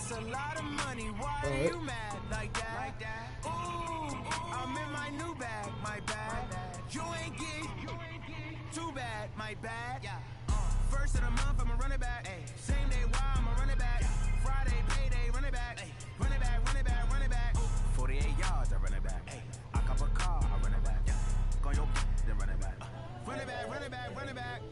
It's a lot of money. Why are you mad like that? Ooh, I'm in my new bag, my bad. You ain't get too bad, my bad. First of the month, I'ma run it back. Same day, why I'ma run it back. Friday, payday, run it back. Run it back, run it back, run it back. 48 yards, I run it back. I cop a car, I run it back. Go on your then run it back. Run it back, run it back, run it back.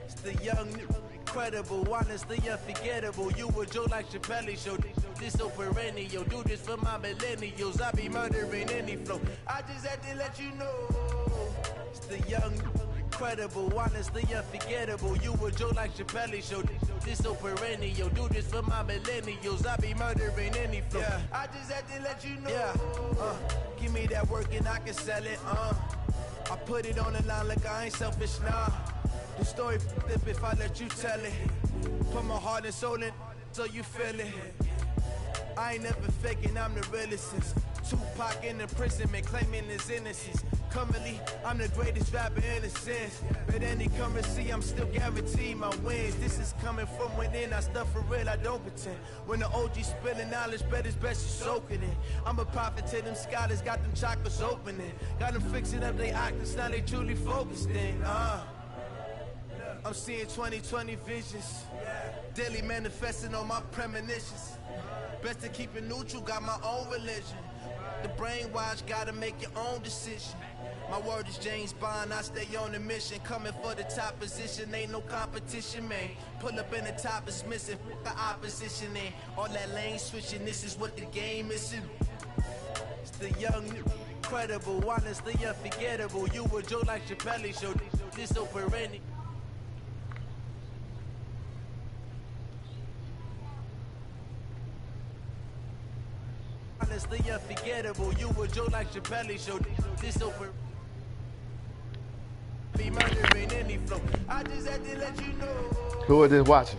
It's the young, incredible, honestly unforgettable. You a Joe like Chappelle show. This so perennial. Do this for my millennials. I be murdering any flow. I just had to let you know. It's the young, incredible, honestly unforgettable. You a Joe like Chappelle show. This so perennial. Do this for my millennials. I be murdering any flow. Yeah. I just had to let you know. Yeah. Give me that work and I can sell it. I put it on the line like I ain't selfish now. The story flip if I let you tell it. Put my heart and soul in so you feel it. I ain't never faking, I'm the realest since Tupac in imprisonment, claiming his innocence. Currently, I'm the greatest rapper in a sense. But any currency, I'm still guaranteed my wins. This is coming from within, I stuff for real, I don't pretend. When the OG spilling knowledge, bet it's best you soak it in. I'm a prophet to them scholars, got them chakras opening. Got them fixing up they octaves, now they truly focused in. I'm seeing 2020 visions, daily manifesting on my premonitions. Best to keep it neutral, got my own religion. The brainwash, gotta make your own decision. My word is James Bond, I stay on a mission. Coming for the top position, ain't no competition, man. Pull up in the top is missing, the opposition ain't. All that lane switching, this is what the game is. It's the young, incredible, honestly unforgettable. You a Joe like Chappelle show, this so perennial. Honestly unforgettable. You a Joe like Chappelle show. This over. Be murdering any flow. I just had to let you know. Who are this watching?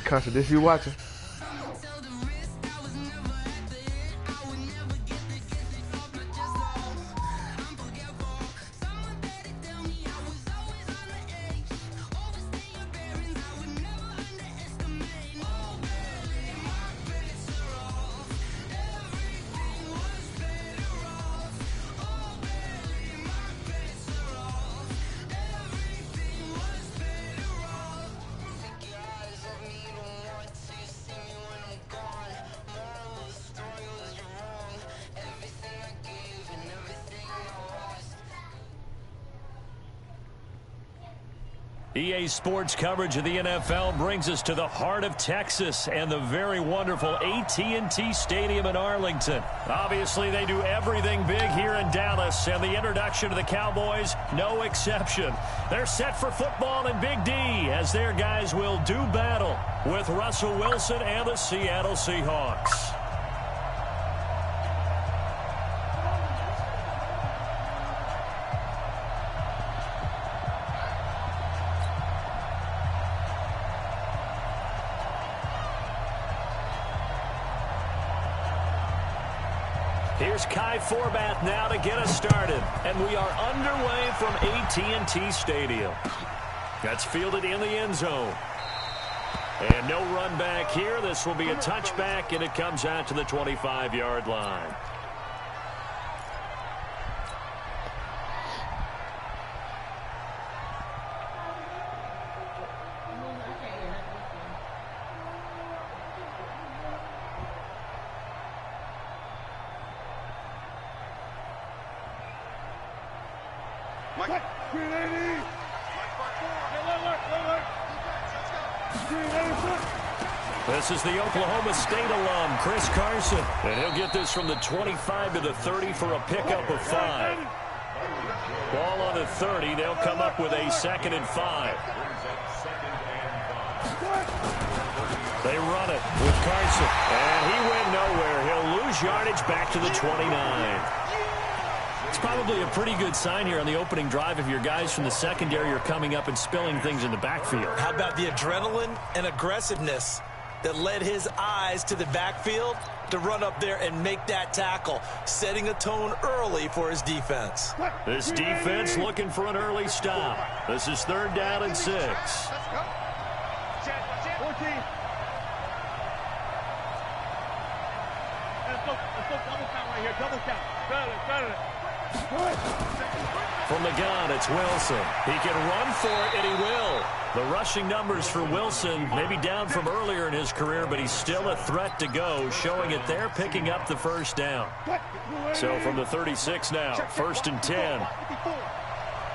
Country, this you watching? EA Sports coverage of the NFL brings us to the heart of Texas and the very wonderful AT&T Stadium in Arlington. Obviously, they do everything big here in Dallas, and the introduction to the Cowboys, no exception. They're set for football in Big D as their guys will do battle with Russell Wilson and the Seattle Seahawks. Here's Kai Forbath now to get us started. And we are underway from AT&T Stadium. That's fielded in the end zone. And no run back here. This will be a touchback, and it comes out to the 25-yard line. This is the Oklahoma State alum, Chris Carson. And he'll get this from the 25 to the 30 for a pickup of 5. Ball on the 30. They'll come up with a 2nd and 5. They run it with Carson. And he went nowhere. He'll lose yardage back to the 29. It's probably a pretty good sign here on the opening drive if your guys from the secondary are coming up and spilling things in the backfield. How about the adrenaline and aggressiveness that led his eyes to the backfield to run up there and make that tackle, setting a tone early for his defense. This defense looking for an early stop. This is 3rd down and 6. Let's go. 14. Let's go double count right here. Double count. Got it. From the gun, it's Wilson. He can run for it, and he will. The rushing numbers for Wilson may be down from earlier in his career, but he's still a threat to go, showing it there, picking up the 1st down. So from the 36 now, 1st and 10. You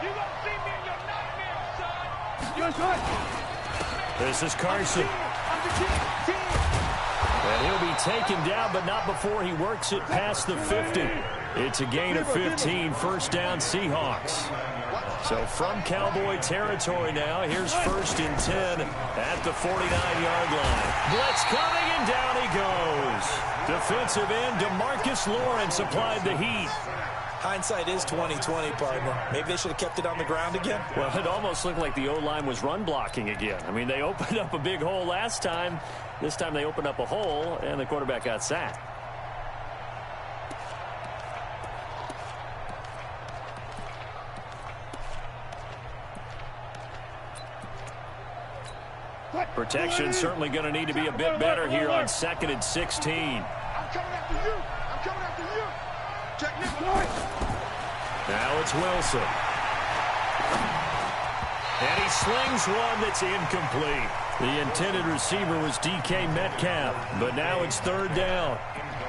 gonna see me in your nightmares, son. This is Carson. And he'll be taken down, but not before he works it past the 50. It's a gain of 15, 1st down Seahawks. So from Cowboy territory now, here's 1st and 10 at the 49-yard line. Blitz coming, and down he goes. Defensive end DeMarcus Lawrence applied the heat. Hindsight is 20/20, partner. Maybe they should have kept it on the ground again. Well, it almost looked like the O-line was run blocking again. I mean, they opened up a big hole last time. This time they opened up a hole, and the quarterback got sacked. Protection certainly going to need to be a bit better here on 2nd and 16. I'm coming after you. Check this point. Now it's Wilson. And he slings one that's incomplete. The intended receiver was DK Metcalf, but now it's 3rd down.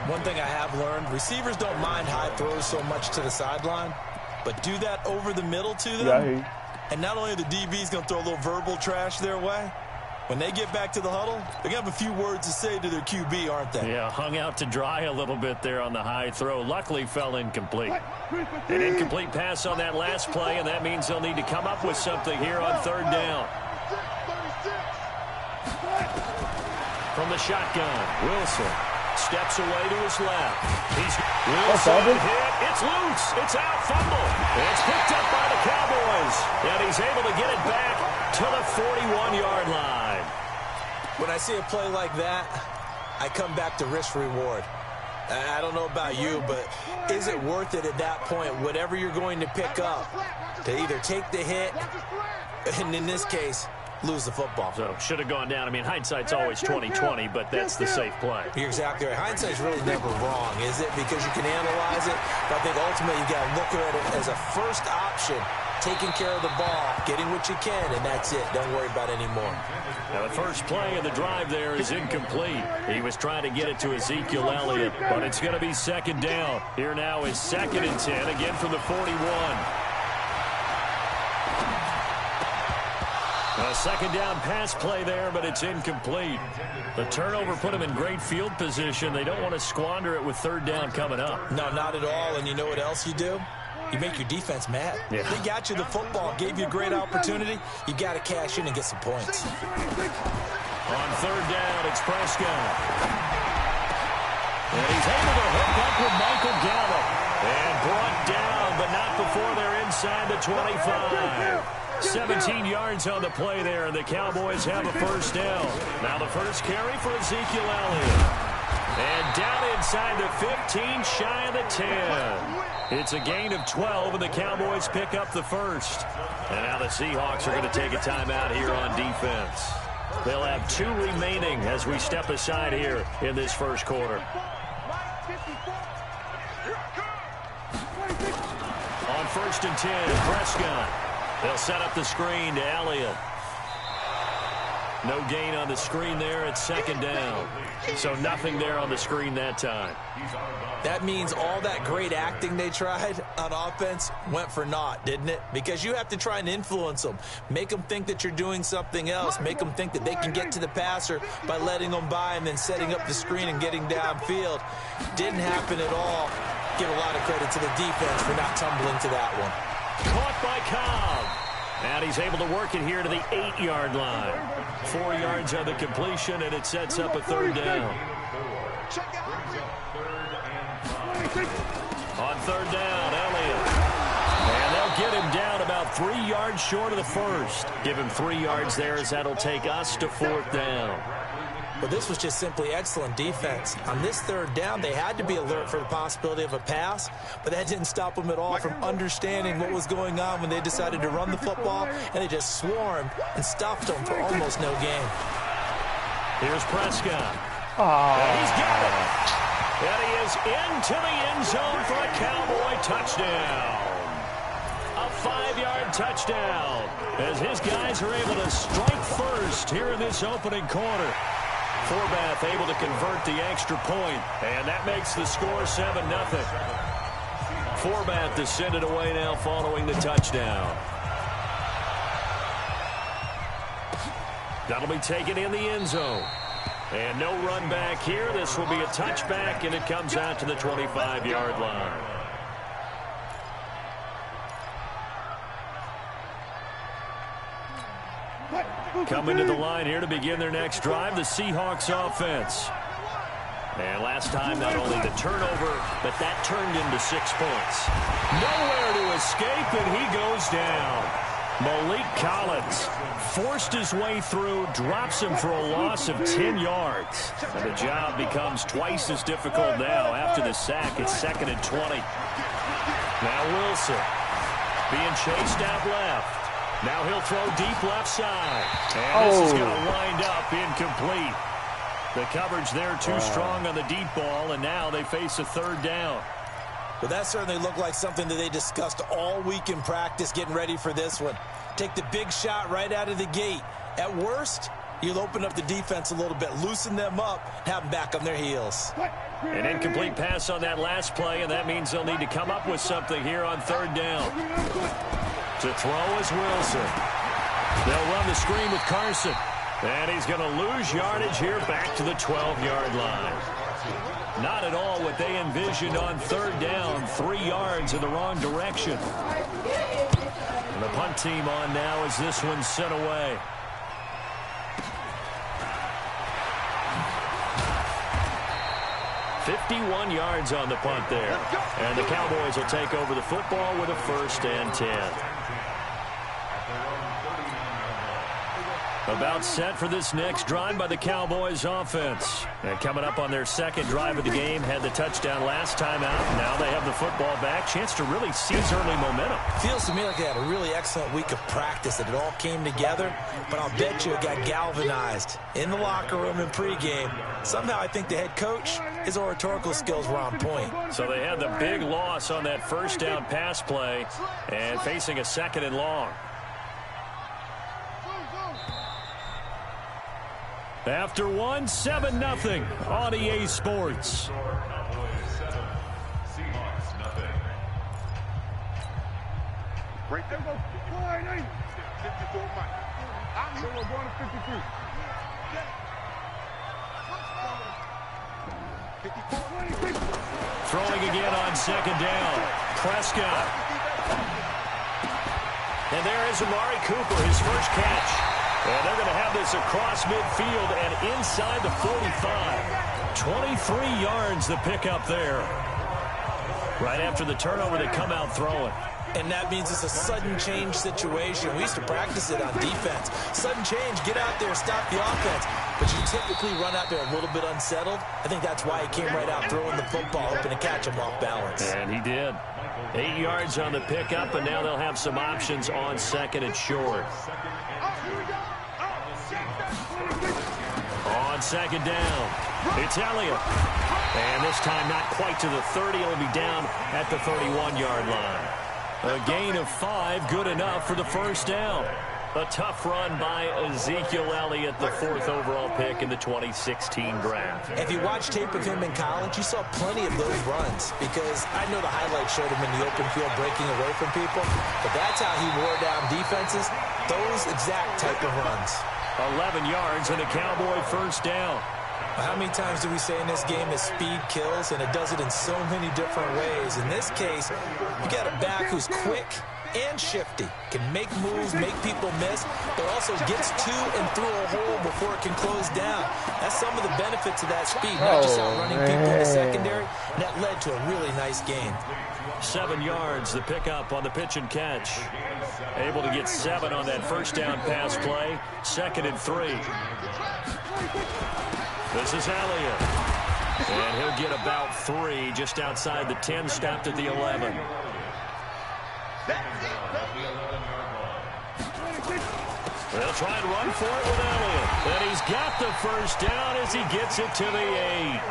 One thing I have learned, receivers don't mind high throws so much to the sideline, but do that over the middle to them. And not only are the DBs going to throw a little verbal trash their way, when they get back to the huddle, they're going to have a few words to say to their QB, aren't they? Yeah, hung out to dry a little bit there on the high throw. Luckily fell incomplete. An incomplete pass on that last play, and that means they'll need to come up with something here on 3rd down. From the shotgun, Wilson steps away to his left. Wilson hit. It's loose. It's out. Fumble. It's picked up by the Cowboys. And he's able to get it back to the 41-yard line. When I see a play like that, I come back to risk-reward. I don't know about you, but is it worth it at that point, whatever you're going to pick up, to either take the hit, and in this case, lose the football? So, should have gone down. I mean, hindsight's always 20/20, but that's the safe play. You're exactly right. Hindsight's really never wrong, is it? Because you can analyze it, but I think ultimately you got to look at it as a first option, taking care of the ball, getting what you can, and that's it. Don't worry about it anymore. Now, the first play of the drive there is incomplete. He was trying to get it to Ezekiel Elliott, but it's going to be 2nd down. Here now is 2nd and 10, again from the 41. A 2nd down pass play there, but it's incomplete. The turnover put him in great field position. They don't want to squander it with 3rd down coming up. No, not at all. And you know what else you do? You make your defense mad. Yeah. They got you the football, gave you a great opportunity. You got to cash in and get some points. On 3rd down, it's Prescott. And he's able to hook up with Michael Gallup. And brought down, but not before they're inside the 25. 17 yards on the play there, and the Cowboys have a 1st down. Now the first carry for Ezekiel Elliott. And down inside the 15, shy of the 10. It's a gain of 12, and the Cowboys pick up the 1st. And now the Seahawks are going to take a timeout here on defense. They'll have 2 remaining as we step aside here in this 1st quarter. On 1st and 10, Prescott. They'll set up the screen to Elliott. No gain on the screen there at second down. So nothing there on the screen that time. That means all that great acting they tried on offense went for naught, didn't it? Because you have to try and influence them. Make them think that you're doing something else. Make them think that they can get to the passer by letting them by and then setting up the screen and getting downfield. Didn't happen at all. Give a lot of credit to the defense for not tumbling to that one. Caught by Cobb. And he's able to work it here to the 8-yard line. 4 yards on the completion, and it sets up a third down. On third down, Elliott. And they'll get him down about 3 yards short of the first. Give him 3 yards there as that'll take us to fourth down. But this was just simply excellent defense. On this third down, they had to be alert for the possibility of a pass, but that didn't stop them at all from understanding what was going on when they decided to run the football, and they just swarmed and stuffed them for almost no gain. Here's Prescott. And he's got it. And he is into the end zone for a Cowboy touchdown. A 5-yard touchdown as his guys are able to strike first here in this opening quarter. Forbath able to convert the extra point, and that makes the score 7-0. Forbath to send it away now following the touchdown. That'll be taken in the end zone. And no run back here. This will be a touchback, and it comes out to the 25-yard line. Coming to the line here to begin their next drive, the Seahawks offense. And last time, not only the turnover, but that turned into 6 points. Nowhere to escape, and he goes down. Malik Collins forced his way through, drops him for a loss of 10 yards. And the job becomes twice as difficult now after the sack. It's 2nd and 20. Now Wilson being chased out left. Now he'll throw deep left side. And this is going to wind up incomplete. The coverage there too strong on the deep ball, and now they face a third down. Well, that certainly looked like something that they discussed all week in practice getting ready for this one. Take the big shot right out of the gate. At worst, you'll open up the defense a little bit, loosen them up, have them back on their heels. An incomplete pass on that last play, and that means they'll need to come up with something here on third down. To throw is Wilson. They'll run the screen with Carson. And he's going to lose yardage here back to the 12-yard line. Not at all what they envisioned on third down. 3 yards in the wrong direction. And the punt team on now as this one's sent away. .51 yards on the punt there. And the Cowboys will take over the football with a 1st and 10. About set for this next drive by the Cowboys offense. And coming up on their second drive of the game, had the touchdown last time out. Now they have the football back. Chance to really seize early momentum. Feels to me like they had a really excellent week of practice, that it all came together. But I'll bet you it got galvanized in the locker room in pregame. Somehow I think the head coach, his oratorical skills were on point. So they had the big loss on that first down pass play and facing a 2nd and long. After 7-0 on EA Sports. Right there. 54 Mike. I'm going to 53. 54. Throwing again on 2nd down. Prescott. And there is Amari Cooper, his first catch. And they're going to have this across midfield and inside the 45. 23 yards the pickup there. Right after the turnover, they come out throwing. And that means it's a sudden change situation. We used to practice it on defense. Sudden change, get out there, stop the offense. But you typically run out there a little bit unsettled. I think that's why he came right out throwing the football, hoping to catch him off balance. And he did. 8 yards on the pickup, and now they'll have some options on 2nd and short. On 2nd down, it's Elliott. And this time not quite to the 30. It'll be down at the 31-yard line. A gain of 5, good enough for the first down. A tough run by Ezekiel Elliott, the 4th overall pick in the 2016 draft. If you watch tape of him in college, you saw plenty of those runs because I know the highlights showed him in the open field breaking away from people, but that's how he wore down defenses, those exact type of runs. 11 yards and a Cowboy first down. How many times do we say in this game that speed kills, and it does it in so many different ways? In this case, you got a back who's quick and shifty, can make moves, make people miss, but also gets to and through a hole before it can close down. That's some of the benefits of that speed, not just outrunning people in the secondary, and that led to a really nice gain. 7 yards, the pickup on the pitch and catch. Able to get 7 on that first down pass play. 2nd and 3. This is Elliott. And he'll get about 3 just outside the 10, stopped at the 11. They'll try and run for it with Elliott. And he's got the first down as he gets it to the 8.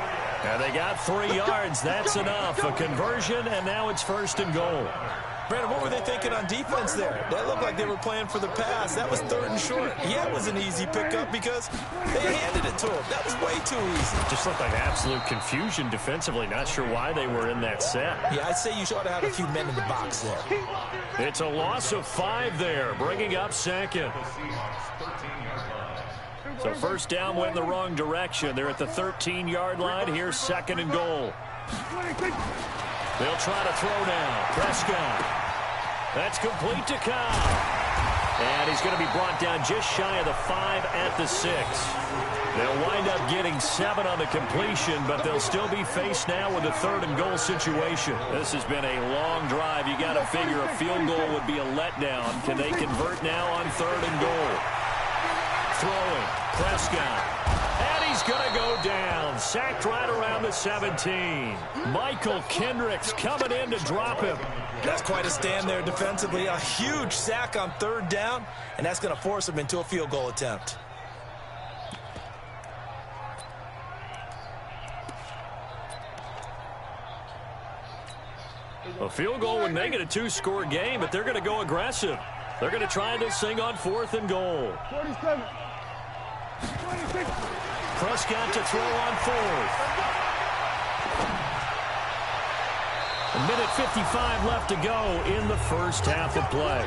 And they got 3 yards. That's enough. A conversion, and now it's 1st and goal. Brandon, what were they thinking on defense there? That looked like they were playing for the pass. That was 3rd and short. Yeah, it was an easy pickup because they handed it to him. That was way too easy. Just looked like absolute confusion defensively. Not sure why they were in that set. Yeah, I'd say you should have had a few men in the box there. It's a loss of 5 there, bringing up 2nd. So first down went in the wrong direction. They're at the 13-yard line. Here's 2nd and goal. They'll try to throw now. Prescott. That's complete to Cobb. And he's going to be brought down just shy of the 5 at the 6. They'll wind up getting 7 on the completion, but they'll still be faced now with a 3rd and goal situation. This has been a long drive. You got to figure a field goal would be a letdown. Can they convert now on 3rd and goal? Throwing. Prescott. And he's going to go down. Sacked right around the 17. Michael Kendricks coming in to drop him. That's quite a stand there defensively. A huge sack on 3rd down, and that's going to force him into a field goal attempt. A field goal would make it a 2-score game, but they're going to go aggressive. They're going to try this thing on 4th and goal. 47. 26. Prescott to throw on 4th. A minute 55 left to go in the first half of play.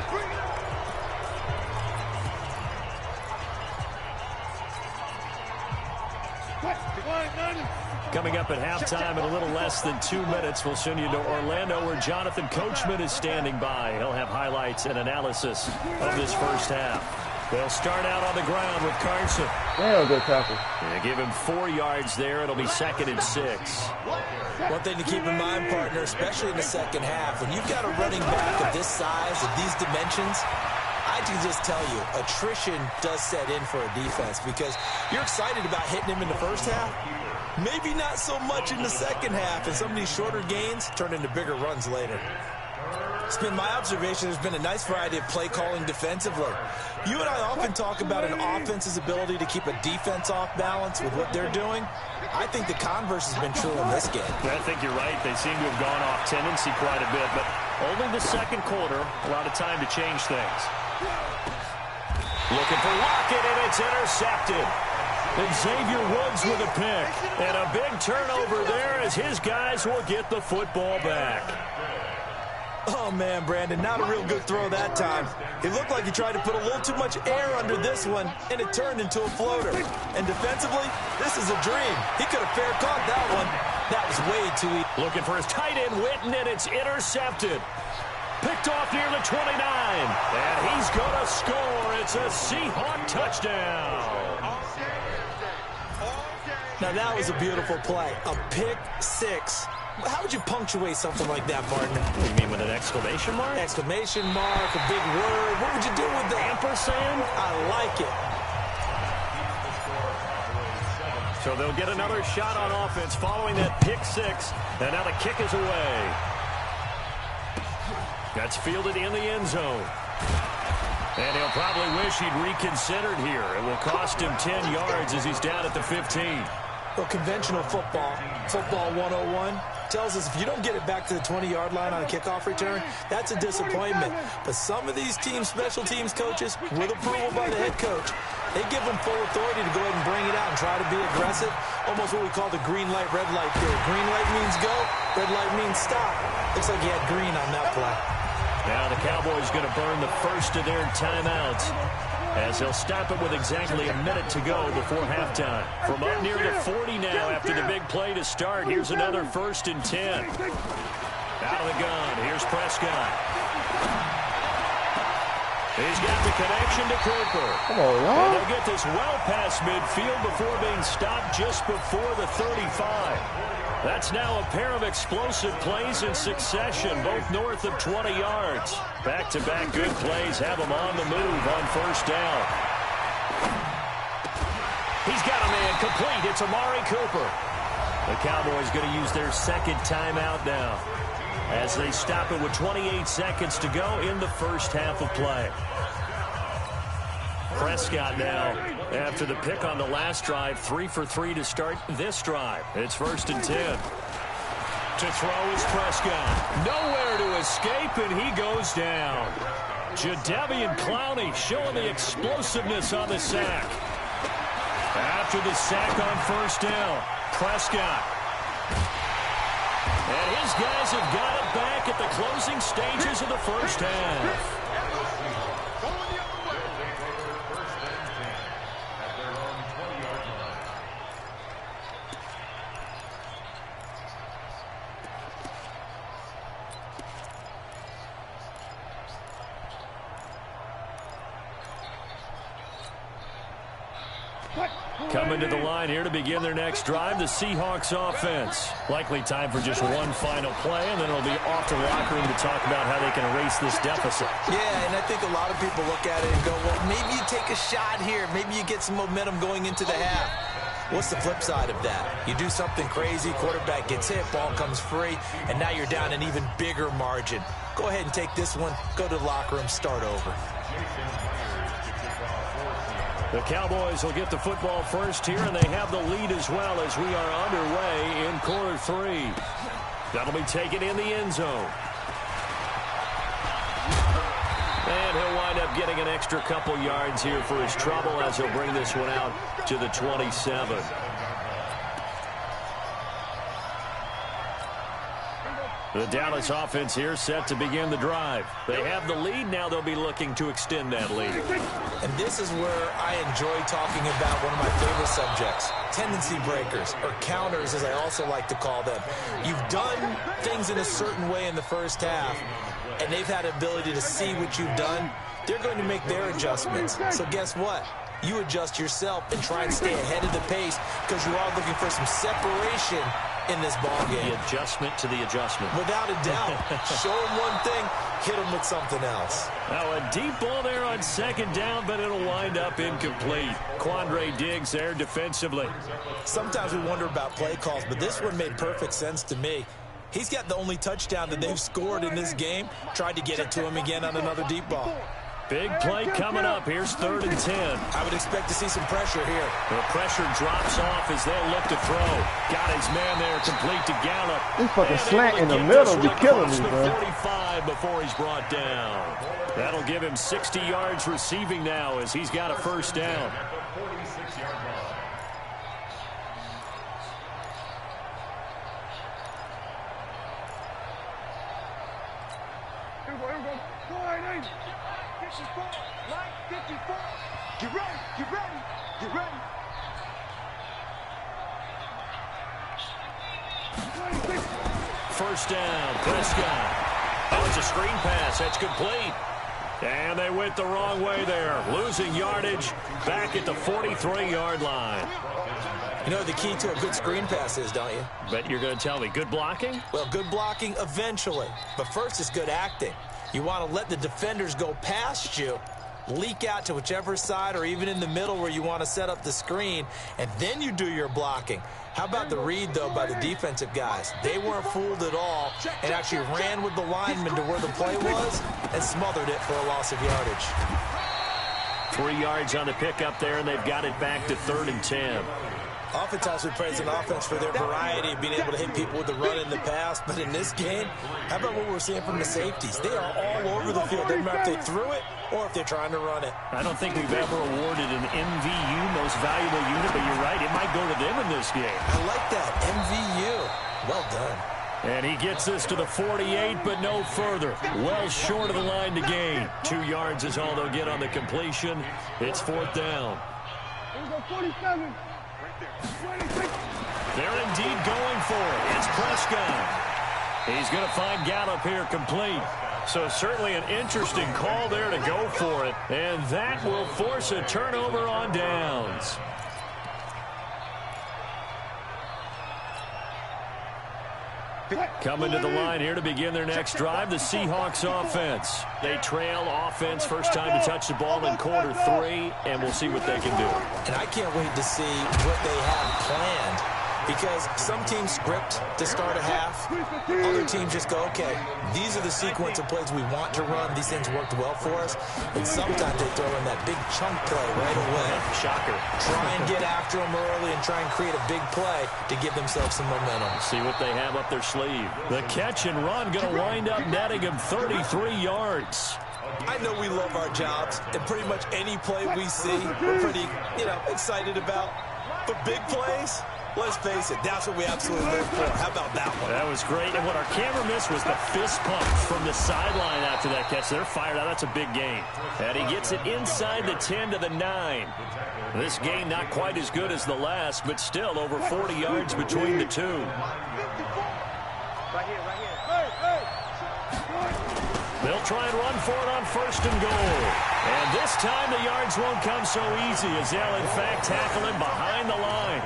Coming up at halftime in a little less than 2 minutes, we'll send you to Orlando where Jonathan Coachman is standing by. He'll have highlights and analysis of this first half. They'll start out on the ground with Carson. Damn, good tackle. Yeah, give him 4 yards there. It'll be 2nd and 6. One thing to keep in mind, partner, especially in the second half, when you've got a running back of this size, of these dimensions, I can just tell you, attrition does set in for a defense because you're excited about hitting him in the first half. Maybe not so much in the second half, and some of these shorter gains turn into bigger runs later. It's been my observation there's been a nice variety of play calling defensively. You and I often talk about an offense's ability to keep a defense off balance with what they're doing. I think the converse has been true in this game. I think you're right. They seem to have gone off tendency quite a bit, but only the second quarter, a lot of time to change things. Looking for Lockett, and it's intercepted. And Xavier Woods with a pick. And a big turnover there as his guys will get the football back. Oh, man, Brandon, not a real good throw that time. It looked like he tried to put a little too much air under this one, and it turned into a floater. And defensively, this is a dream. He could have fair caught that one. That was way too easy. Looking for his tight end, Witten, and it's intercepted. Picked off near the 29. And he's going to score. It's a Seahawk touchdown. Now, that was a beautiful play. A pick six. How would you punctuate something like that, partner? What do you mean, with an exclamation mark? Exclamation mark, a big word. What would you do with that? Ampersand? I like it. So they'll get another shot on offense following that pick six. And now the kick is away. That's fielded in the end zone. And he'll probably wish he'd reconsidered here. It will cost him 10 yards as he's down at the 15. Well, conventional football 101, tells us if you don't get it back to the 20-yard line on a kickoff return, that's a disappointment. But some of these teams, special teams coaches, with approval by the head coach, they give them full authority to go ahead and bring it out and try to be aggressive, almost what we call the green light, red light theory. Green light means go, red light means stop. Looks like he had green on that play. Now the Cowboys going to burn the first of their timeouts, as they'll stop it with exactly a minute to go before halftime. From up near the 40 now after the big play to start, here's another 1st and 10. Out of the gun, here's Prescott. He's got the connection to Cooper. Come on, y'all. And they'll get this well past midfield before being stopped just before the 35. That's now a pair of explosive plays in succession, both north of 20 yards. Back-to-back good plays have him on the move on 1st down. He's got a man complete. It's Amari Cooper. The Cowboys going to use their second timeout now, as they stop it with 28 seconds to go in the first half of play. Prescott now, after the pick on the last drive, 3 for 3 to start this drive. It's 1st and 10. To throw is Prescott. Nowhere to escape, and he goes down. Jadeveon Clowney showing the explosiveness on the sack. After the sack on 1st down, Prescott. And his guys have got it back at the closing stages of the first half. Coming to the line here to begin their next drive, the Seahawks offense. Likely time for just one final play, and then it'll be off to the locker room to talk about how they can erase this deficit. Yeah, and I think a lot of people look at it and go, well, maybe you take a shot here. Maybe you get some momentum going into the half. What's the flip side of that? You do something crazy, quarterback gets hit, ball comes free, and now you're down an even bigger margin. Go ahead and take this one, go to the locker room, start over. The Cowboys will get the football first here, and they have the lead as well as we are underway in quarter 3. That'll be taken in the end zone. And he'll wind up getting an extra couple yards here for his trouble as he'll bring this one out to the 27. The Dallas offense here set to begin the drive. They have the lead. Now they'll be looking to extend that lead. And this is where I enjoy talking about one of my favorite subjects, tendency breakers, or counters as I also like to call them. You've done things in a certain way in the first half, and they've had the ability to see what you've done. They're going to make their adjustments. So guess what? You adjust yourself and try and stay ahead of the pace because you are looking for some separation in this ball game. The adjustment to the adjustment. Without a doubt. Show them one thing, hit them with something else. Now a deep ball there on 2nd down, but it'll wind up incomplete. Quandre Diggs there defensively. Sometimes we wonder about play calls, but this one made perfect sense to me. He's got the only touchdown that they've scored in this game. Tried to get it to him again on another deep ball. Big play coming up. Here's 3rd and 10. I would expect to see some pressure here. The pressure drops off as they'll look to throw. Got his man there complete to Gallup. This fucking slant in the middle be killing me, bro. 45 before he's brought down. That'll give him 60 yards receiving now as he's got a 1st down. Here we go. Line 8. This is ball. Line 54. Get ready. Get ready. Get ready. Line 6. 1st down, Prescott. Oh, it's a screen pass. That's complete. And they went the wrong way there. Losing yardage back at the 43-yard line. You know what the key to a good screen pass is, don't you? Bet you're going to tell me good blocking? Well, good blocking eventually. But first is good acting. You want to let the defenders go past you, leak out to whichever side or even in the middle where you want to set up the screen, and then you do your blocking. How about the read, though, by the defensive guys? They weren't fooled at all and actually ran with the lineman to where the play was and smothered it for a loss of yardage. 3 yards on the pickup there, and they've got it back to 3rd and 10. Oftentimes we praise an offense for their variety of being able to hit people with the run in the pass, but in this game, how about what we're seeing from the safeties? They are all over the field. Doesn't matter if they threw it or if they're trying to run it. I don't think we've ever awarded an MVU, most valuable unit, but you're right, it might go to them in this game. I like that, MVU. Well done. And he gets this to the 48, but no further. Well short of the line to gain. 2 yards is all they'll get on the completion. It's 4th down. 47. They're indeed going for it. It's Prescott. He's going to find Gallup here complete. So certainly an interesting call there to go for it. And that will force a turnover on downs. Coming to the line here to begin their next drive, the Seahawks offense. They trail offense first time to touch the ball in quarter 3, and we'll see what they can do. And I can't wait to see what they have planned, because some teams script to start a half. Other teams just go, okay, these are the sequence of plays we want to run. These things worked well for us. And sometimes they throw in that big chunk play right away. Shocker. Try and get after them early and try and create a big play to give themselves some momentum. See what they have up their sleeve. The catch and run going to wind up netting him 33 yards. I know we love our jobs, and pretty much any play we see, we're pretty, excited about. But big plays, let's face it, that's what we absolutely live for. How about that one? That was great. And what our camera missed was the fist pump from the sideline after that catch. They're fired out. That's a big gain. And he gets it inside the 10 to the 9. This game not quite as good as the last, but still over 40 yards between the two. Right here. They'll try and run for it on 1st and goal. And this time the yards won't come so easy, as they'll in fact tackle him behind the line.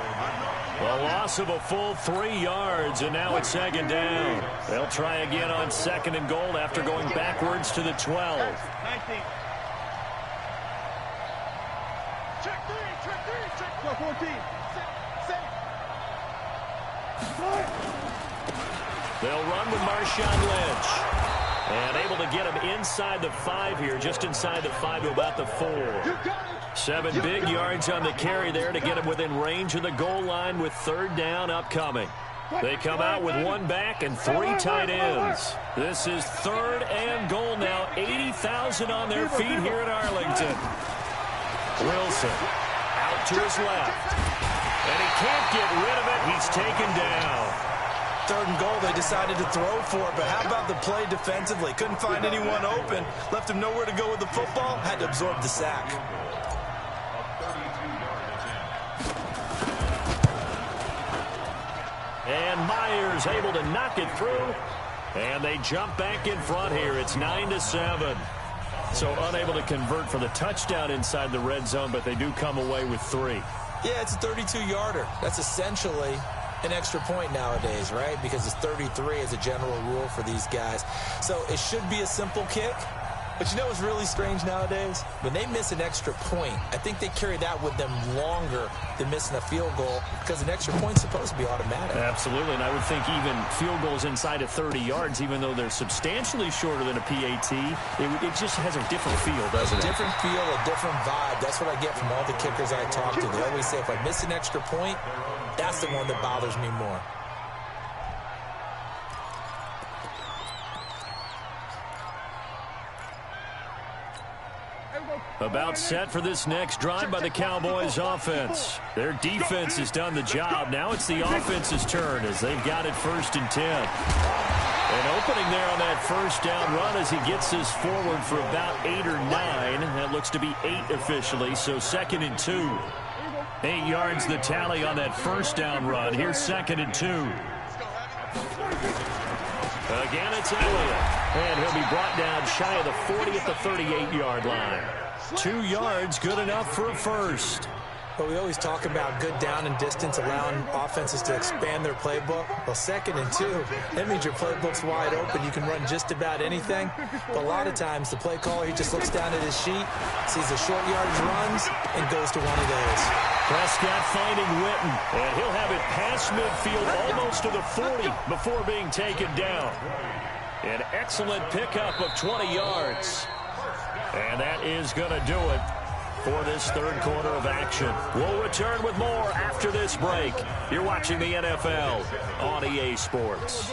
A loss of a full 3 yards, and now it's 2nd down. They'll try again on 2nd and goal after going backwards to the 12. 19. Check 14. They'll run with Marshawn Lynch. And able to get him inside the 5 here, just inside the 5 to about the 4. 7 big yards on the carry there to get him within range of the goal line with 3rd down upcoming. They come out with 1 back and 3 tight ends. This is 3rd and goal now. 80,000 on their feet here at Arlington. Wilson out to his left. And he can't get rid of it. He's taken down. 3rd and goal, they decided to throw for it, but how about the play defensively? Couldn't find anyone open, left him nowhere to go with the football, had to absorb the sack. And Myers able to knock it through, and they jump back in front here. It's 9-7. So unable to convert for the touchdown inside the red zone, but they do come away with 3. Yeah, it's a 32-yarder. That's essentially an extra point nowadays, right? Because it's 33 as a general rule for these guys. So it should be a simple kick. But you know what's really strange nowadays? When they miss an extra point, I think they carry that with them longer than missing a field goal, because an extra point's supposed to be automatic. Absolutely, and I would think even field goals inside of 30 yards, even though they're substantially shorter than a PAT, it just has a different feel, doesn't it? A different feel, a different vibe. That's what I get from all the kickers I talk to. They always say, if I miss an extra point, that's the one that bothers me more. About set for this next drive by the Cowboys offense. Their defense has done the job. Now it's the offense's turn as they've got it 1st and 10. An opening there on that 1st down run as he gets this forward for about 8 or 9. That looks to be 8 officially, so 2nd and 2. 8 yards the tally on that 1st down run. Here's 2nd and 2. Again, it's Elliott. And he'll be brought down shy of the 40 at the 38-yard line. 2 yards, good enough for a first. But we always talk about good down and distance, allowing offenses to expand their playbook. Well, 2nd and 2, that means your playbook's wide open. You can run just about anything. But a lot of times, the play caller, he just looks down at his sheet, sees the short yardage runs, and goes to one of those. Prescott finding Witten, and he'll have it past midfield almost to the 40 before being taken down. An excellent pickup of 20 yards. And that is going to do it for this third quarter of action. We'll return with more after this break. You're watching the NFL on EA Sports.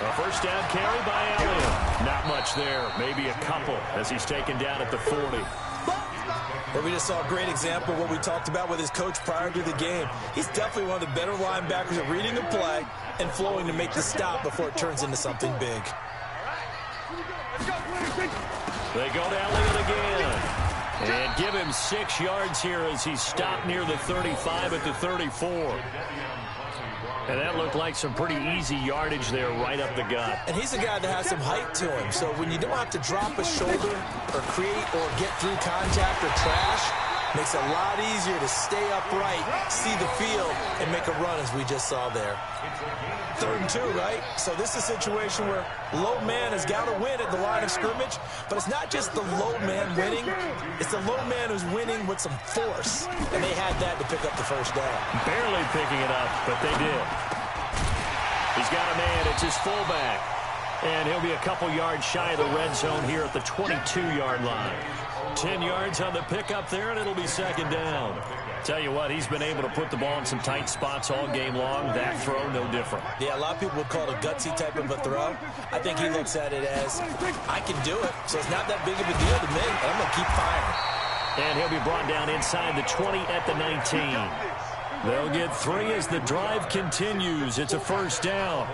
A first down carry by Elliott. Not much there. Maybe a couple as he's taken down at the 40. Well, we just saw a great example of what we talked about with his coach prior to the game. He's definitely one of the better linebackers at reading the play and flowing to make the stop before it turns into something big. They go to Elliott again. And give him 6 yards here as he stopped near the 35 at the 34. And that looked like some pretty easy yardage there right up the gut. And he's a guy that has some height to him. So when you don't have to drop a shoulder or create or get through contact or trash, makes it a lot easier to stay upright, see the field, and make a run as we just saw there. 3rd and 2, right? So this is a situation where low man has got to win at the line of scrimmage, but it's not just the low man winning. It's the low man who's winning with some force, and they had that to pick up the first down. Barely picking it up, but they did. He's got a man. It's his fullback. And he'll be a couple yards shy of the red zone here at the 22-yard line. 10 yards on the pickup there, and it'll be 2nd down. Tell you what, he's been able to put the ball in some tight spots all game long. That throw, no different. Yeah, a lot of people would call it a gutsy type of a throw. I think he looks at it as, I can do it, so it's not that big of a deal to me. I'm going to keep firing. And he'll be brought down inside the 20 at the 19. They'll get 3 as the drive continues. It's a first down.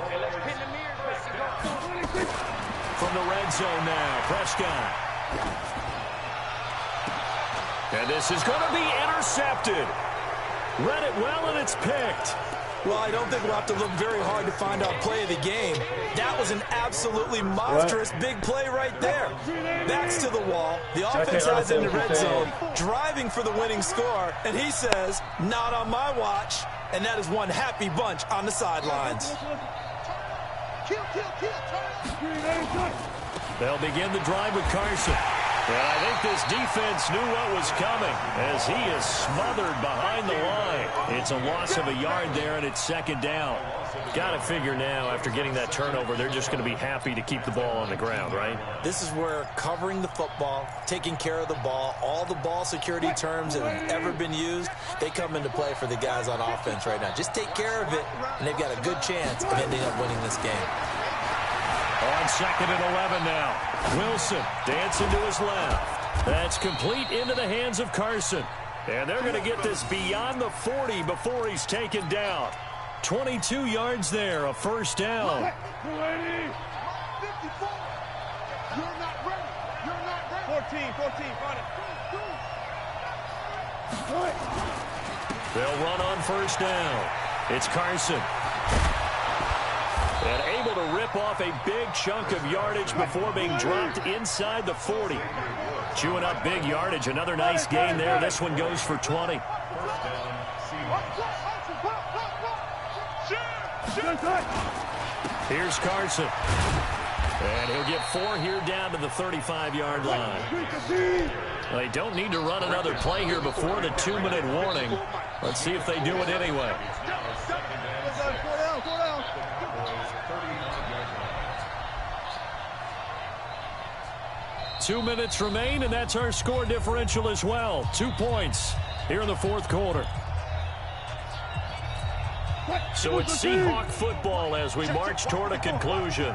From the red zone now, Prescott. And this is going to be intercepted. Read it well, and it's picked. Well, I don't think we'll have to look very hard to find out play of the game. That was an absolutely monstrous big play right there. Backs to the wall. The offense has in the red zone, driving for the winning score. And he says, not on my watch. And that is one happy bunch on the sidelines. They'll begin the drive with Carson. And I think this defense knew what was coming as he is smothered behind the line. It's a loss of a yard there, and it's 2nd down. Got to figure now, after getting that turnover, they're just going to be happy to keep the ball on the ground, right? This is where covering the football, taking care of the ball, all the ball security terms that have ever been used, they come into play for the guys on offense right now. Just take care of it, and they've got a good chance of ending up winning this game. On 2nd and 11 now. Wilson dancing to his left. That's complete into the hands of Carson. And they're going to get this beyond the 40 before he's taken down. 22 yards there, a first down. 54. You're not ready. You're not ready. 14, find it. They'll run on first down. It's Carson. And able to rip off a big chunk of yardage before being dropped inside the 40. Chewing up big yardage. Another nice gain there. This one goes for 20. Here's Carson. And he'll get 4 here down to the 35-yard line. They don't need to run another play here before the 2-minute warning. Let's see if they do it anyway. 2 minutes remain, and that's our score differential as well. 2 points here in the 4th quarter. So it's Seahawk football as we march toward a conclusion.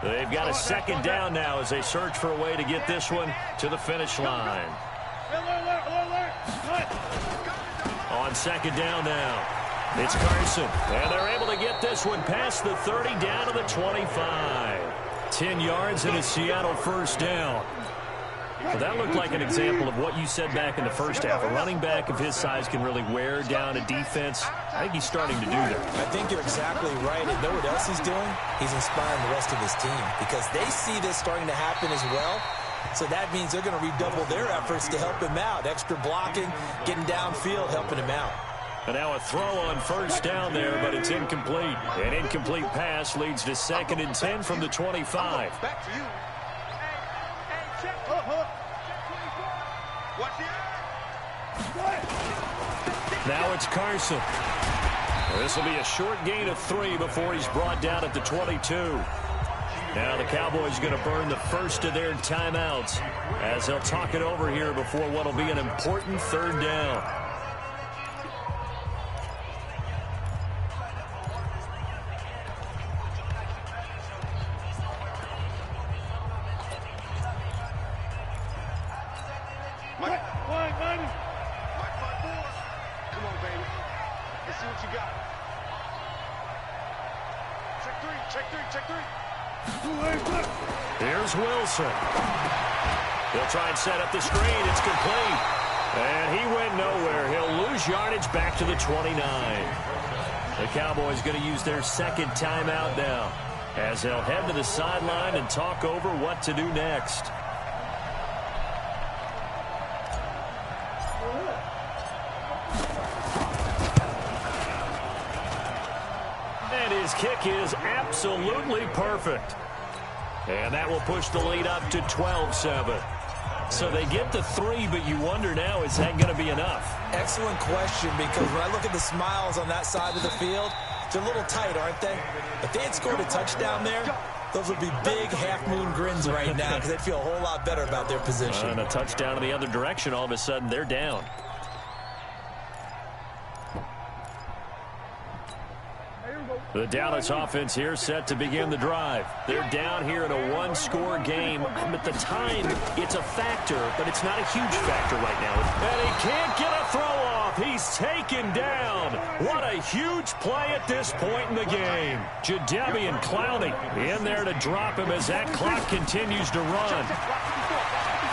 They've got a 2nd down now as they search for a way to get this one to the finish line. On 2nd down now, it's Carson. And they're able to get this one past the 30 down to the 25. 10 yards and a Seattle first down. Well, that looked like an example of what you said back in the first half. A running back of his size can really wear down a defense. I think he's starting to do that. I think you're exactly right. And know what else he's doing? He's inspiring the rest of his team because they see this starting to happen as well. So that means they're going to redouble their efforts to help him out. Extra blocking, getting downfield, helping him out. And now a throw on first down there, but it's incomplete. An incomplete pass leads to 2nd and 10 from the 25. Back to you. Now it's Carson. This will be a short gain of 3 before he's brought down at the 22. Now the Cowboys going to burn the first of their timeouts as they'll talk it over here before what will be an important third down. Come on, baby. Let's see what you got. Check three. Here's Wilson. He'll try and set up the screen. It's complete. And he went nowhere. He'll lose yardage back to the 29. The Cowboys going to use their second timeout now as they'll head to the sideline and talk over what to do next. And his kick is absolutely perfect. And that will push the lead up to 12-7. So they get the 3, but you wonder now, is that going to be enough? Excellent question, because when I look at the smiles on that side of the field, they're a little tight, aren't they? If they had scored a touchdown there, those would be big half-moon grins right now because they'd feel a whole lot better about their position. And a touchdown in the other direction, all of a sudden they're down. The Dallas offense here set to begin the drive. They're down here in a one-score game. At the time, it's a factor, but it's not a huge factor right now. And he can't get a throw off. He's taken down. What a huge play at this point in the game. Jadeveon Clowney in there to drop him as that clock continues to run.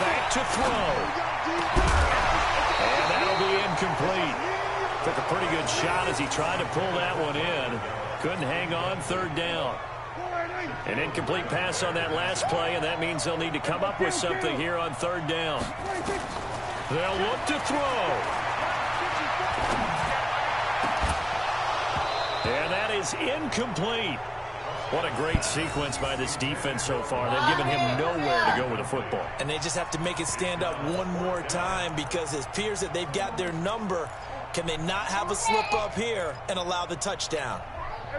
Back to throw. And that'll be incomplete. Took a pretty good shot as he tried to pull that one in. Couldn't hang on, third down. An incomplete pass on that last play, and that means they'll need to come up with something here on third down. They'll look to throw. And that is incomplete. What a great sequence by this defense so far. They've given him nowhere to go with the football. And they just have to make it stand up one more time because it appears that they've got their number. Can they not have a slip up here and allow the touchdown?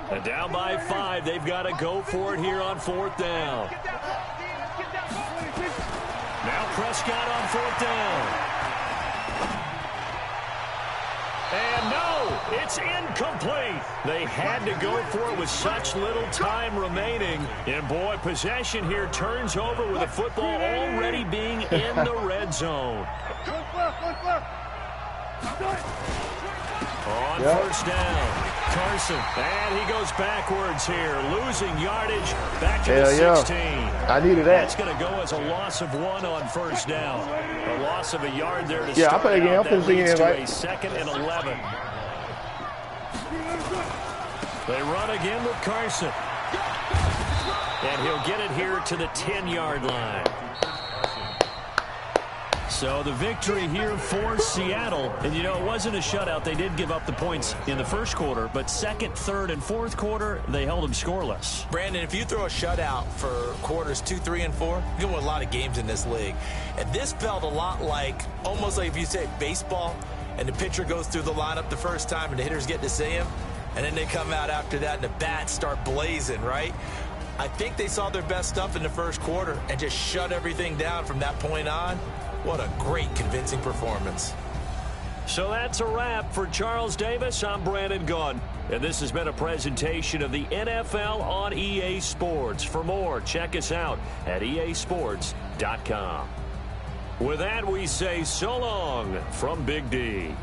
And down by 5, they've got to go for it here on fourth down. Now Prescott on fourth down. And no, it's incomplete. They had to go for it with such little time remaining. And boy, possession here turns over with the football already being in the red zone. On first down, Carson, and he goes backwards here, losing yardage back to the 16. I needed that. That's going to go as a loss of 1 on first down. A loss of a yard there to start I'll play again. out. That leads to a 2nd and 11. They run again with Carson. And he'll get it here to the 10-yard line. So the victory here for Seattle. And, you know, it wasn't a shutout. They did give up the points in the first quarter. But second, third, and fourth quarter, they held them scoreless. Brandon, if you throw a shutout for quarters 2, 3, and 4, you can win a lot of games in this league. And this felt a lot like, almost like if you say baseball, and the pitcher goes through the lineup the first time and the hitters get to see him. And then they come out after that and the bats start blazing, right? I think they saw their best stuff in the first quarter and just shut everything down from that point on. What a great, convincing performance. So that's a wrap for Charles Davis. I'm Brandon Gaudin. And this has been a presentation of the NFL on EA Sports. For more, check us out at easports.com. With that, we say so long from Big D.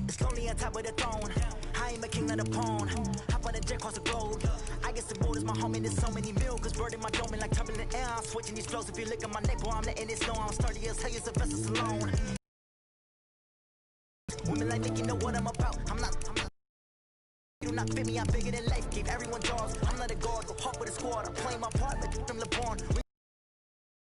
It's lonely on top of the throne. I ain't a king of the pawn. Hop on a jet across the globe. I guess the boat is my home and there's so many milk. Bird in my dome and like turbulent air. I'm switching these flows. If you look at my neck, boy, I'm letting it snow. I'm sturdy as hell, it's a vessel alone. Women like Nick, you know what I'm about. I'm not. You do not fit me, I'm bigger than life. Gave everyone jaws. I'm not a guard, go hard with a squad. I'm playing my part, but I'm LeBron.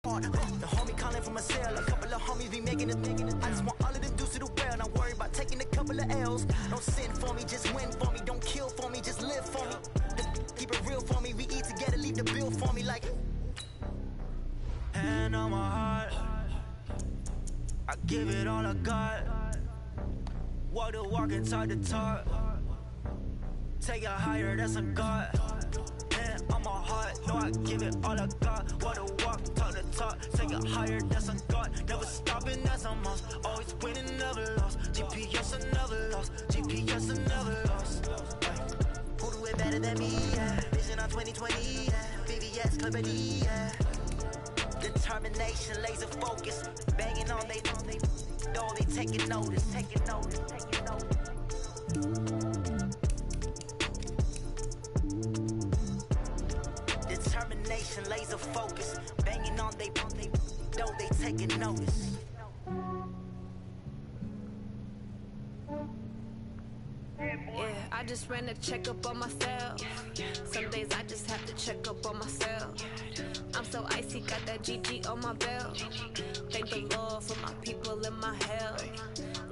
The homie calling from a cell. A couple of homies be making it. I just want all of them dudes to do well. Not worry about taking a couple of L's. Don't sin for me, just win for me. Don't kill for me, just live for me. Keep it real for me. We eat together, leave the bill for me like. Hand on my heart, I give it all I got. Walk the walk and talk the talk. Take it higher, that's a God. Hand on my heart, no, I give it all I got. Walk the walk, talk the talk. Take it higher, that's a God. Never stopping, that's a must. Always winning, never lost. GPS, I never lost. GPS, I never lost. Who do it better than me? Yeah. Vision on 2020. Yeah. VVS, Clippity. Yeah. Determination, laser focus. Banging on they though they taking notice. Determination, laser focus. Banging on they though they taking notice. Yeah, I just ran a checkup on myself. Some days I just have to check up on myself. I'm so icy, got that GG on my belt. Thank the Lord for my people in my hell.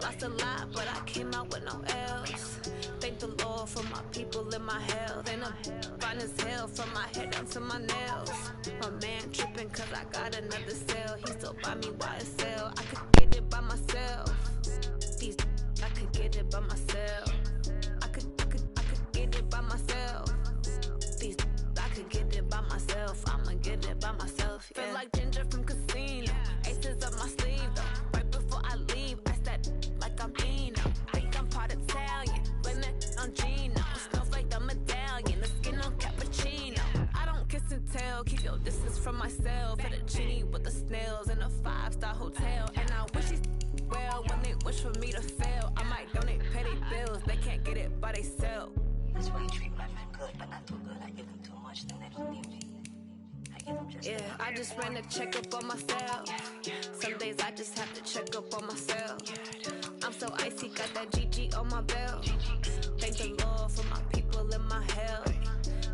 Lost a lot, but I came out with no else. Thank the Lord for my people in my hell. Then I'm fine as hell from my head down to my nails. My man tripping cause I got another cell. He still buy me YSL. I could get it by myself. These I could get it by myself. I could get it by myself. These I could get it by myself. I'ma get it by myself. Yeah. Feel like Ginger from Casino. Aces up my sleeve though. Right before I leave, I said like I'm Eno. Think I'm part Italian. Blame it on Gino. Smells like the medallion. The skin on cappuccino. I don't kiss and tell. Keep your distance from myself. For the genie with the snails in a 5-star hotel. And I wish he's well when they wish for me to fail. I might donate petty bills. They can't get it by they self. That's why you treat my friend good, but not too good. I give them too much, then they don't need me. I give them just yeah, I just ran a checkup on myself. Some days I just have to check up on myself. I'm so icy, got that GG on my belt. Thank the Lord for my people in my hell.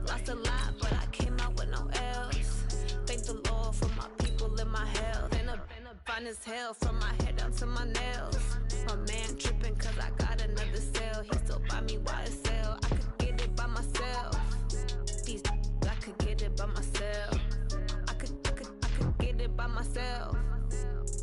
Lost a lot, but I came out with no else. Thank the Lord for my people in my hell. Then I'm fine as hell from my head down to my nails. My man tripping cause I got another cell. He still buy me YSL. I could get it by myself. These I could get it by myself. I could get it by myself.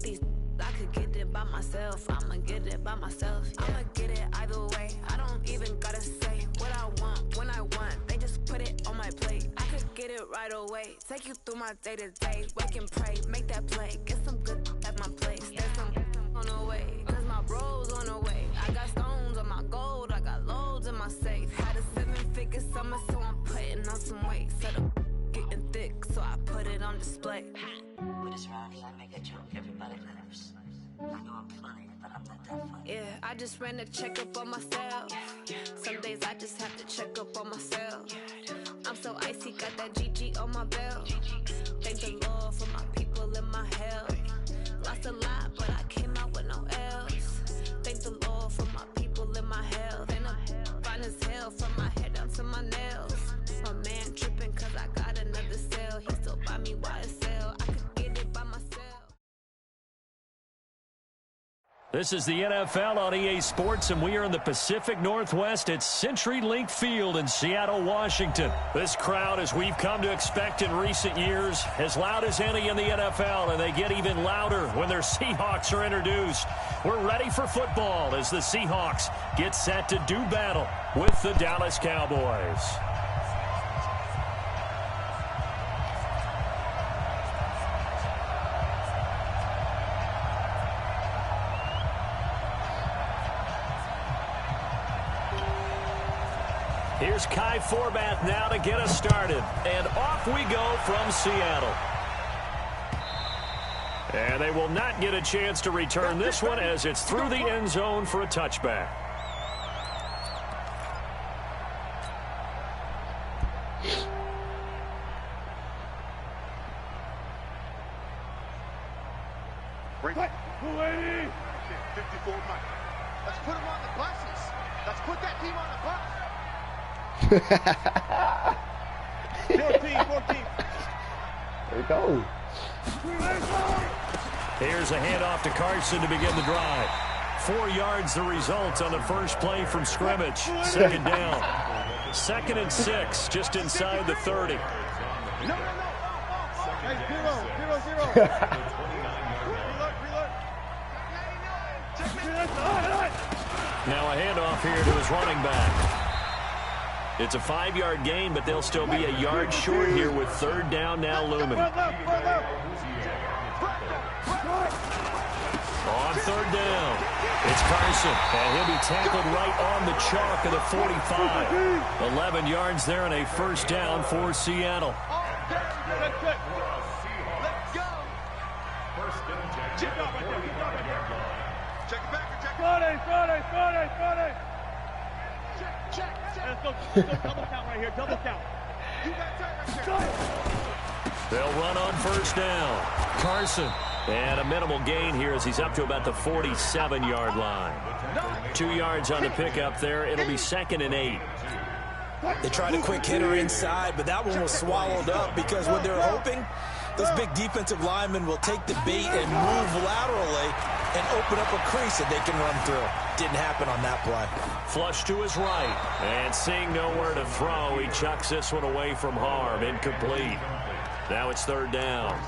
These I could get it by myself. I'ma get it by myself. Yeah. I'ma get it either way. I don't even gotta say what I want when I want. They just put it on my plate. I could get it right away. Take you through my day to day. Wake and pray, make that play. Get some good at my place. There's some on the way. Cause my bro's on the way. I got stones on my gold. I got loads in my safe. Had a 7-figure summer, so I'm putting on some weight. Set up getting thick, so I put it on display. with this round here, I make a joke, everybody laughs. I know I'm funny, but I'm not that funny. Yeah, I just ran a checkup on myself. Some days I just have to check up on myself. I'm so icy, got that GG on my belt. Thank the Lord for my people in my hell. Lost a lot, but I came out with no else. Thank the Lord for my people in my hell. Then I'm fine as hell from my head down to my nails. My man tripping cause I got another cell. He still buy me YSL. I could get it by myself. This is the NFL on EA Sports, and we are in the Pacific Northwest at CenturyLink Field in Seattle, Washington. This crowd, as we've come to expect in recent years, as loud as any in the NFL, and they get even louder when their Seahawks are introduced. We're ready for football as the Seahawks get set to do battle with the Dallas Cowboys. Here's Kai Forbath now to get us started. And off we go from Seattle. And they will not get a chance to return this one as it's through the end zone for a touchback. Break. 280. 54 Mike. Let's put him on the buses. Let's put that team on the bus. 14. There you go. Here's a handoff to Carson to begin the drive. 4 yards the result on the first play from scrimmage. Second down. 2nd and 6, just inside the 30. No. Hey, 0. Now a handoff here to his running back. It's a 5-yard gain, but they'll still be a yard short here with 3rd down now looming. On 3rd down, it's Carson, and he'll be tackled right on the chalk of the 45. 11 yards there and a first down for Seattle. Friday. Let's go double count right here. Double count. You got time right there. They'll run on first down. Carson. And a minimal gain here as he's up to about the 47-yard line. 2 yards on the pickup there. It'll be 2nd and 8. They tried a quick hitter inside, but that one was swallowed up because when they're hoping, those big defensive linemen will take the bait and move laterally and open up a crease that they can run through. Didn't happen on that play. Flush to his right. And seeing nowhere to throw, he chucks this one away from harm. Incomplete. Now it's 3rd down.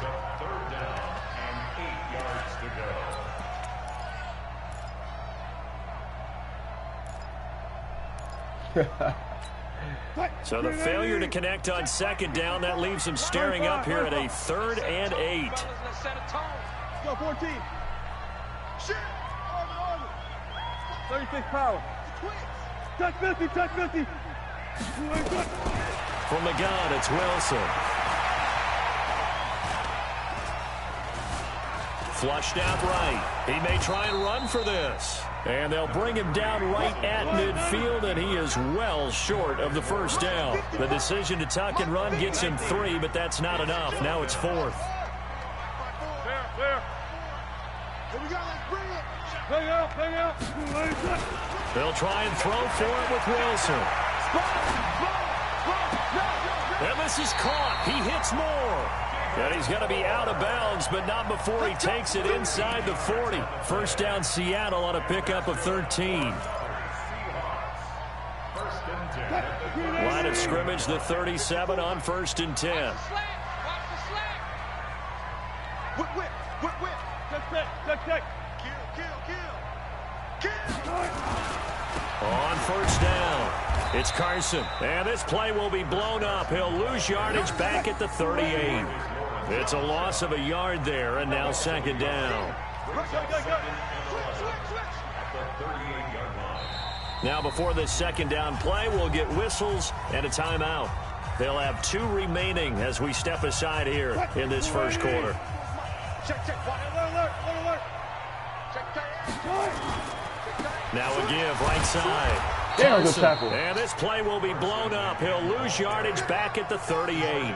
So the failure to connect on 2nd down, that leaves him staring up here at a 3rd and 8. Let's go, 14. Shit! 36 power. Touch 50. From the gun, it's Wilson. Flushed out right. He may try and run for this. And they'll bring him down right at midfield, and he is well short of the first down. The decision to tuck and run gets him 3, but that's not enough. Now it's 4th. Here we go, let's bring it. Hang out. They'll try and throw for it with Wilson. And this is caught. He hits more. And he's going to be out of bounds, but not before he takes it inside the 40. First down Seattle on a pickup of 13. Line of scrimmage, the 37 on 1st and 10. Whip. Check. Kill. On first down, it's Carson. And this play will be blown up. He'll lose yardage back at the 38. It's a loss of a yard there, and now 2nd down. Now before this 2nd down play, we'll get whistles and a timeout. They'll have 2 remaining as we step aside here in this first quarter. Now a give right side. Carson, and this play will be blown up. He'll lose yardage back at the 38.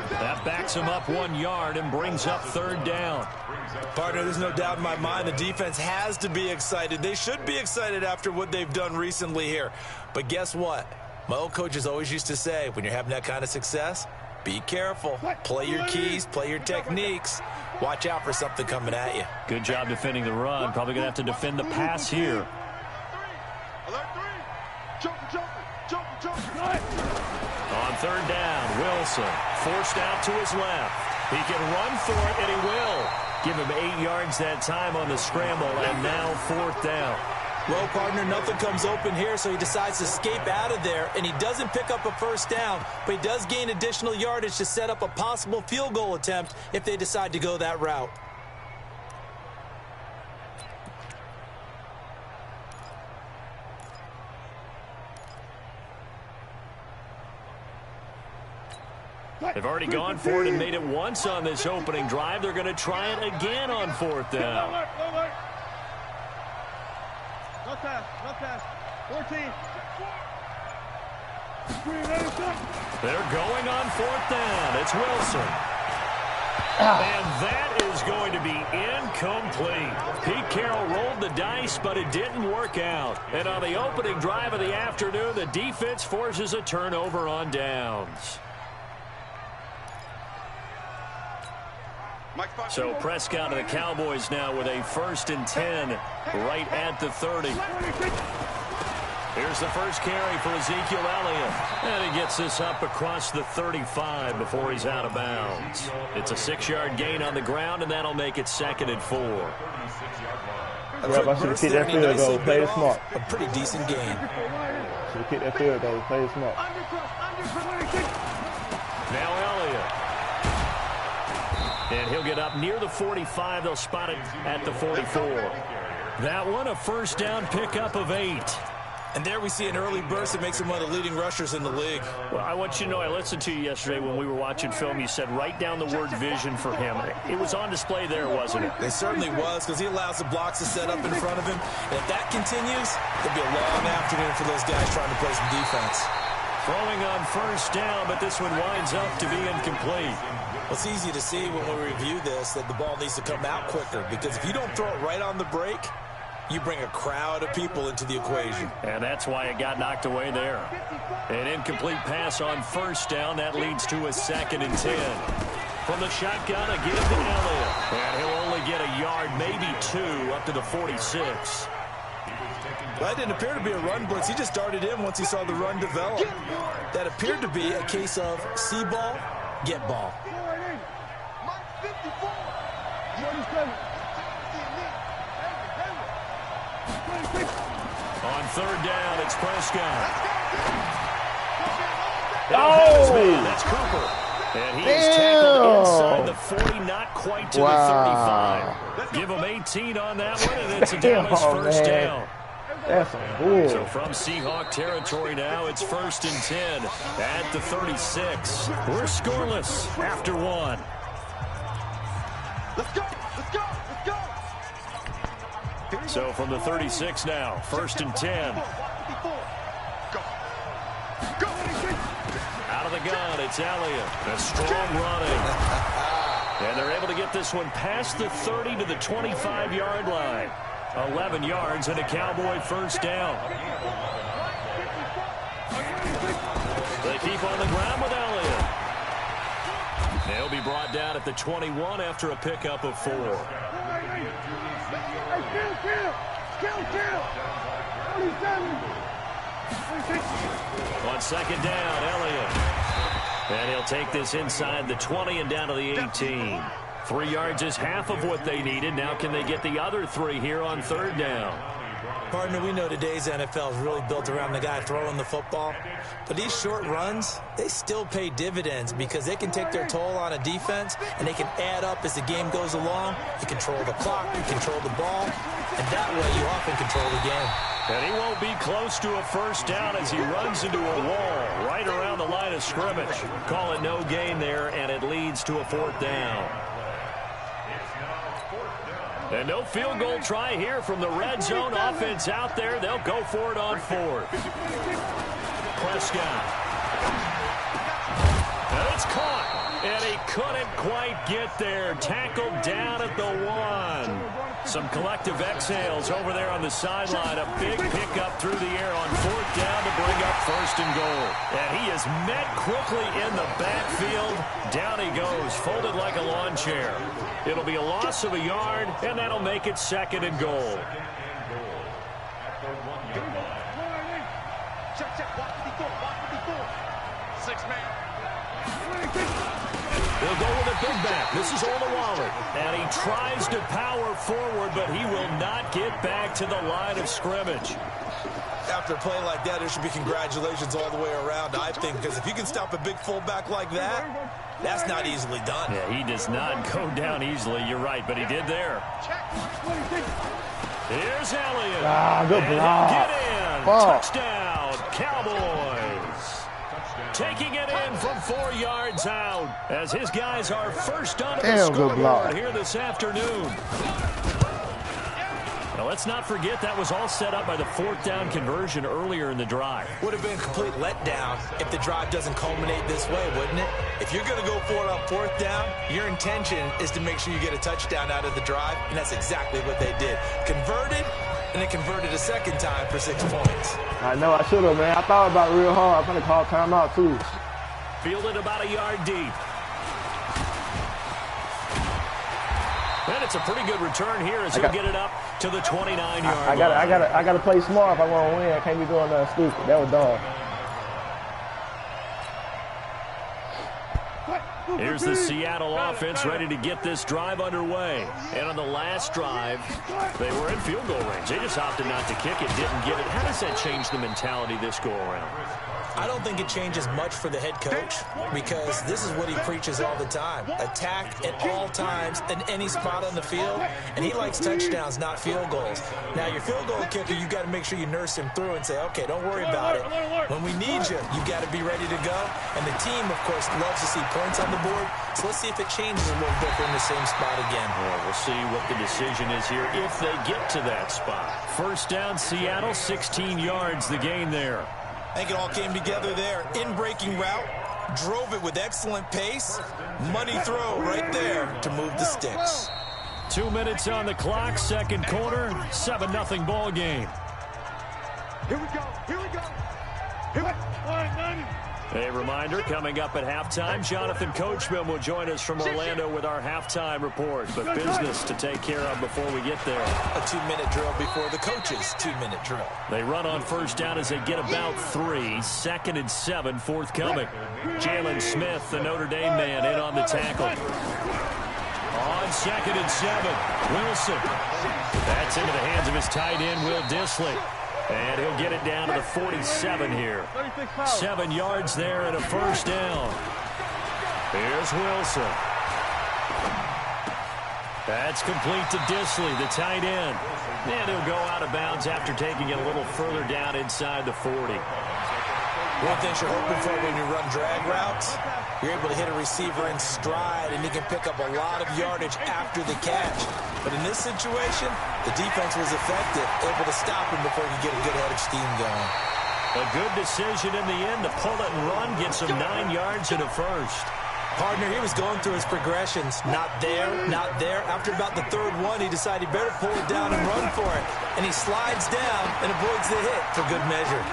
That backs him up 1 yard and brings up 3rd down. Partner, there's no doubt in my mind the defense has to be excited. They should be excited after what they've done recently here. But guess what? My old coaches always used to say, when you're having that kind of success, be careful. Play your keys, play your techniques. Watch out for something coming at you. Good job defending the run. Probably going to have to defend the pass here. On 3rd down, Wilson forced out to his left. He can run for it, and he will. Give him 8 yards that time on the scramble, and now 4th down. Well, partner, nothing comes open here, so he decides to escape out of there, and he doesn't pick up a first down, but he does gain additional yardage to set up a possible field goal attempt if they decide to go that route. They've already gone for it and made it once on this opening drive. They're going to try it again on 4th down. No pass. 14. They're going on 4th down. It's Wilson. And that is going to be incomplete. Pete Carroll rolled the dice, but it didn't work out. And on the opening drive of the afternoon, the defense forces a turnover on downs. So Prescott and the Cowboys now with a 1st and 10 right at the 30. Here's the first carry for Ezekiel Elliott. And he gets this up across the 35 before he's out of bounds. It's a 6-yard gain on the ground, and that'll make it 2nd and 4. Yeah, I should have kicked that field goal. Play it smart. A pretty decent game. Should have kicked that field goal. Play it smart. Now Elliott. And he'll get up near the 45. They'll spot it at the 44. That one, a first down pickup of 8. And there we see an early burst that makes him one of the leading rushers in the league. Well, I want you to know, I listened to you yesterday when we were watching film. You said write down the word vision for him. It was on display there, wasn't it? It certainly was, because he allows the blocks to set up in front of him. And if that continues, it'll be a long afternoon for those guys trying to play some defense. Throwing on first down, but this one winds up to be incomplete. Well, it's easy to see when we review this that the ball needs to come out quicker, because if you don't throw it right on the break, you bring a crowd of people into the equation. And that's why it got knocked away there. An incomplete pass on first down. That leads to a 2nd and 10. From the shotgun, again to Elliott. And he'll only get a yard, maybe 2, up to the 46. Well, that didn't appear to be a run blitz. He just darted in once he saw the run develop. That appeared to be a case of see ball, get ball. On 3rd down, it's Prescott. Oh! That's Cooper. And he is tackled inside the 40, not quite to the 35. Give him 18 on that one, and it's a Dallas first down. That's a bull. So from Seahawk territory now, it's 1st and 10 at the 36. We're scoreless after 1. Let's go! Let's go! Let's go! So from the 36 now, 1st and 10. Out of the gun, it's Elliott. A strong running. And they're able to get this one past the 30 to the 25-yard line. 11 yards and a Cowboy first down. They keep on the ground with Elliott. They'll be brought down at the 21 after a pickup of 4. On 2nd down, Elliott. And he'll take this inside the 20 and down to the 18. 3 yards is half of what they needed. Now can they get the other 3 here on 3rd down? Partner, we know today's NFL is really built around the guy throwing the football. But these short runs, they still pay dividends because they can take their toll on a defense and they can add up as the game goes along. You control the clock, you control the ball, and that way you often control the game. And he won't be close to a first down as he runs into a wall right around the line of scrimmage. Call it no gain there, and it leads to a 4th down. And no field goal try here from the red zone. Offense out there. They'll go for it on 4th. Prescott. And it's caught. And he couldn't quite get there. Tackled down at the 1. Some collective exhales over there on the sideline. A big pickup through the air on 4th down to bring up 1st and goal. And he is met quickly in the backfield. Down he goes, folded like a lawn chair. It'll be a loss of a yard, and that'll make it 2nd and goal. They'll go with a big back. This is Olawale. And he tries to power forward, but he will not get back to the line of scrimmage. After a play like that, there should be congratulations all the way around, I think, because if you can stop a big fullback like that, that's not easily done. Yeah, he does not go down easily. You're right, but he did there. Here's Elliott. Good block. Get in. Touchdown, Cowboys. Taking it in from 4 yards out as his guys are first on the scoreboard here this afternoon. Now, let's not forget that was all set up by the 4th down conversion earlier in the drive. Would have been a complete letdown if the drive doesn't culminate this way, wouldn't it? If you're going to go for it on 4th down, your intention is to make sure you get a touchdown out of the drive, and that's exactly what they did. Converted, and they converted a second time for 6 points. I know I should have, man. I thought about it real hard. I'm going to call timeout, too. Fielded about a yard deep. And it's a pretty good return here as he'll get it up to the 29-yard line. I gotta play smart if I want to win. I can't be doing nothing stupid. That was dumb. Here's the Seattle offense ready to get this drive underway. And on the last drive, they were in field goal range. They just opted not to kick it, didn't get it. How does that change the mentality this go-around? I don't think it changes much for the head coach because this is what he preaches all the time. Attack at all times in any spot on the field, and he likes touchdowns, not field goals. Now, your field goal kicker, you got to make sure you nurse him through and say, okay, don't worry about it. When we need you, you got to be ready to go. And the team, of course, loves to see points on the board, so let's see if it changes a little bit in the same spot again. Well, we'll see what the decision is here if they get to that spot. First down, Seattle, 16 yards, the gain there. I think it all came together there. In-breaking route, drove it with excellent pace. Money throw right there to move the sticks. 2 minutes on the clock, second quarter, 7-0 ball game. Here we go. Here we go. Here we go. A reminder, coming up at halftime, Jonathan Coachman will join us from Orlando with our halftime report. But business to take care of before we get there. A 2-minute drill before the coach's 2-minute drill. They run on first down as they get about 3. 2nd and 7 forthcoming. Jalen Smith, the Notre Dame man, in on the tackle. On 2nd and 7, Wilson. That's into the hands of his tight end, Will Dissly. And he'll get it down to the 47 here. 7 yards there and a first down. Here's Wilson. That's complete to Dissly, the tight end. And he'll go out of bounds after taking it a little further down inside the 40. One thing you're hoping for when you run drag routes, you're able to hit a receiver in stride, and he can pick up a lot of yardage after the catch. But in this situation, the defense was effective, able to stop him before he could get a good head of steam going. A good decision in the end to pull it and run, gets him 9 yards and a first. Partner, he was going through his progressions. Not there, not there. After about the third one, he decided he better pull it down and run for it. And he slides down and avoids the hit for good measure.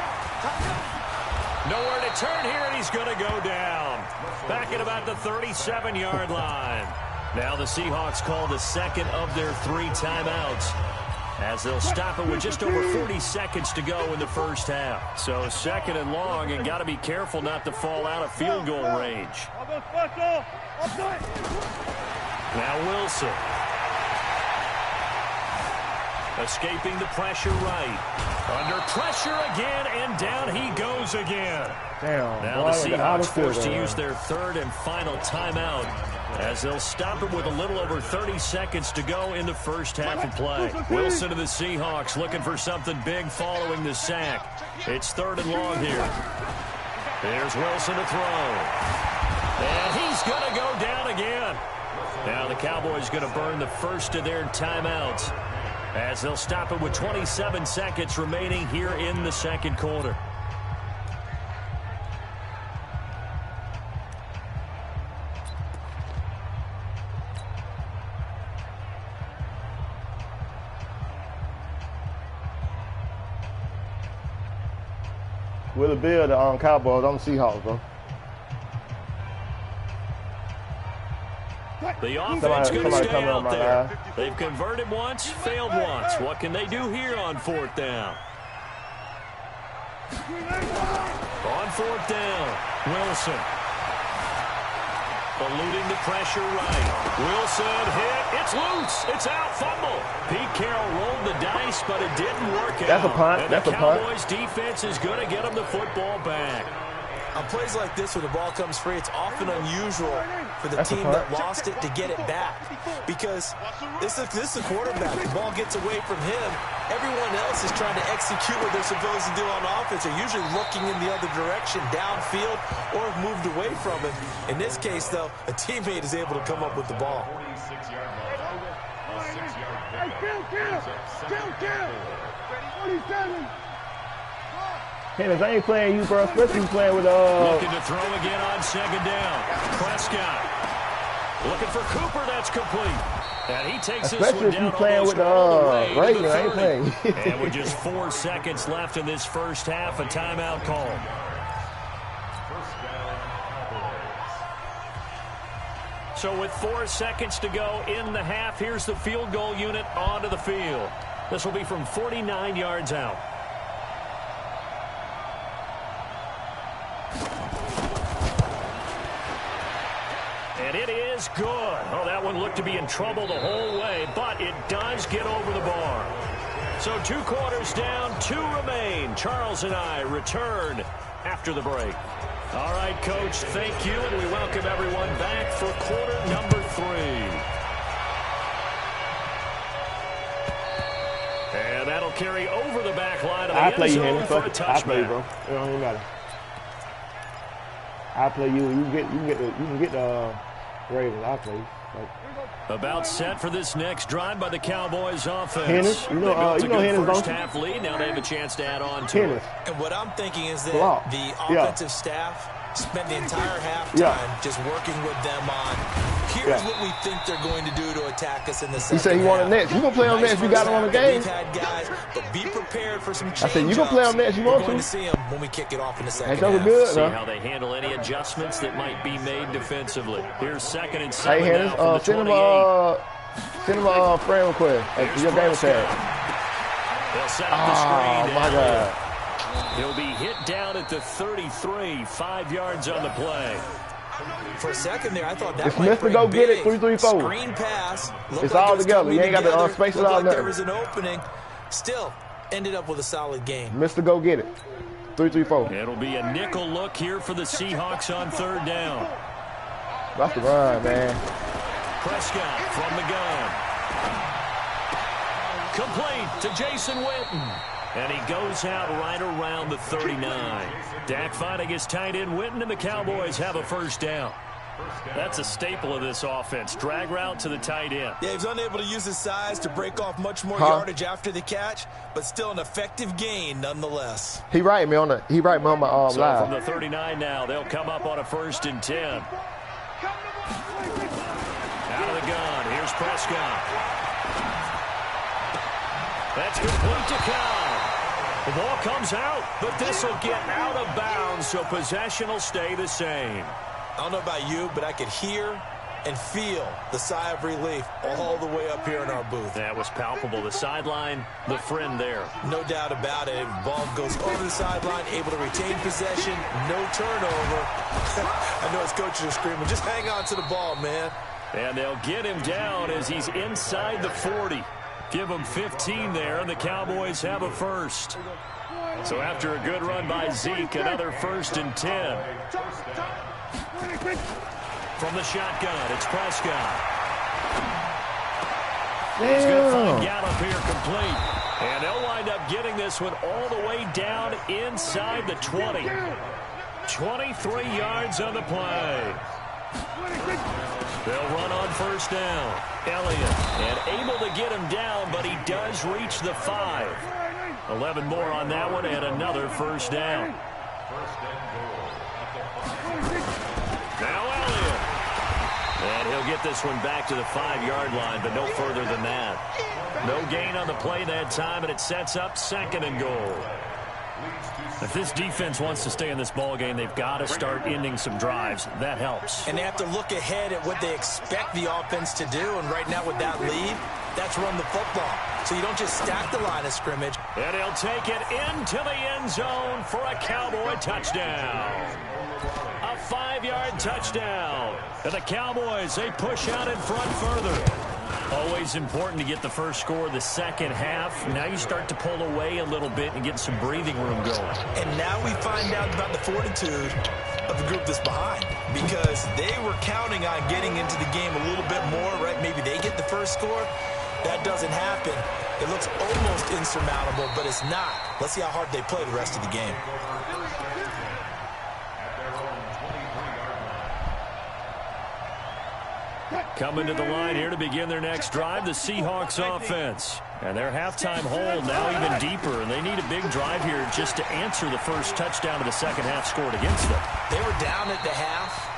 Nowhere to turn here, and he's going to go down. Back at about the 37-yard line. Now the Seahawks call the second of their 3 timeouts as they'll stop it with just over 40 seconds to go in the first half. So 2nd and long, and got to be careful not to fall out of field goal range. Now Wilson. Escaping the pressure right. Under pressure again, and down he goes again. Damn, now the Seahawks forced to use their 3rd and final timeout as they'll stop it with a little over 30 seconds to go in the first half of play. Wilson and the Seahawks looking for something big following the sack. It's 3rd and long here. Here's Wilson to throw. And he's going to go down again. Now the Cowboys going to burn the first of their timeouts as they'll stop it with 27 seconds remaining here in the second quarter. Will it build the Cowboys on the Seahawks, bro? The offense going to stay out there. They've converted once, failed once. What can they do here on 4th down? On 4th down, Wilson. Eluding the pressure right. Wilson hit. It's loose. It's out. Fumble. Pete Carroll rolled the dice, but it didn't work out. That's a punt. And the Cowboys defense is going to get them the football back. On plays like this where the ball comes free, it's often unusual for the team that lost it to get it back. Because this is a quarterback. The ball gets away from him. Everyone else is trying to execute what they're supposed to do on offense. They're usually looking in the other direction, downfield, or have moved away from him. In this case, though, a teammate is able to come up with the ball. Hey, kill. 27. Hennis, I ain't playing you, bro. Especially you playing with Looking to throw again on second down. Prescott looking for Cooper. That's complete. And he takes this one down almost all the way to the 30. I ain't playing. And with just 4 seconds left in this first half, a timeout call. So with 4 seconds to go in the half, here's the field goal unit onto the field. This will be from 49 yards out. And it is good. Oh, that one looked to be in trouble the whole way, but it does get over the bar. So 2 quarters down, 2 remain. Charles and I return after the break. All right, Coach, thank you, and we welcome everyone back for quarter number 3. And that'll carry over the back line of the end zone for a touchback. I play you, bro. It don't even matter. I play you. You can get the Ravens. I play. About set for this next drive by the Cowboys offense. Hennis, you know Hennis first half lead. Now they have a chance to add on to it. And what I'm thinking is that the offensive staff spent the entire halftime just working with them on here's what we think they're going to do to attack us in the second half. He said he wanted Nets. You gonna play on Nets? You got him on the game. We've had guys, but be prepared for some change. I said you gonna play on Nets. You want to? We're going to see them when we kick it off in the second half. Good, see how they handle any adjustments that might be made defensively. Here's 2nd and 7 now from the 28. Send him a friend request. Hey, your game tag. They'll set up the screen. Oh my God. He'll be hit down at the 33, 5 yards on the play. For a second there, I thought that it's might Mr. Go Get It, 3-3-4. Screen pass. It's all together. You ain't got to space it out. There was an opening. Still ended up with a solid game. Mr. Go Get It, 3-3-4. It'll be a nickel look here for the Seahawks on 3rd down. That's the run, man. Prescott from the gun. Complete to Jason Witten. And he goes out right around the 39. Dak finding his tight end Witten, and the Cowboys have a first down. That's a staple of this offense. Drag route to the tight end. Yeah, he's unable to use his size to break off much more yardage after the catch, but still an effective gain nonetheless. He right me on my so live. From the 39 now, they'll come up on a 1st and 10. Out of the gun, here's Prescott. That's complete to Cobb. The ball comes out, but this will get out of bounds, so possession will stay the same. I don't know about you, but I could hear and feel the sigh of relief all the way up here in our booth. That was palpable. The sideline, the friend there. No doubt about it. Ball goes over the sideline, able to retain possession, no turnover. I know his coaches are screaming, just hang on to the ball, man. And they'll get him down as he's inside the 40. Give him 15 there, and the Cowboys have a first. So after a good run by Zeke, another 1st and 10. From the shotgun, it's Prescott. He's going to find Gallup here complete. And they'll wind up getting this one all the way down inside the 20. 23 yards on the play. They'll run on 1st down. Elliott, and able to get him down, but he does reach the 5. 11 more on that one, and another 1st down. Now Elliott. And he'll get this one back to the 5-yard line, but no further than that. No gain on the play that time, and it sets up 2nd and goal. If this defense wants to stay in this ball game, they've got to start ending some drives. That helps. And they have to look ahead at what they expect the offense to do. And right now with that lead, that's run the football. So you don't just stack the line of scrimmage. And he'll take it into the end zone for a Cowboy touchdown. A 5-yard touchdown. And the Cowboys, they push out in front further. Always important to get the first score of the second half. Now you start to pull away a little bit and get some breathing room going. And now we find out about the fortitude of the group that's behind, because they were counting on getting into the game a little bit more, right? Maybe they get the first score. That doesn't happen. It looks almost insurmountable, but it's not. Let's see how hard they play the rest of the game. Coming to the line here to begin their next drive, the Seahawks offense. And their halftime hole now even deeper, and they need a big drive here just to answer the first touchdown of the second half scored against them. They were down at the half.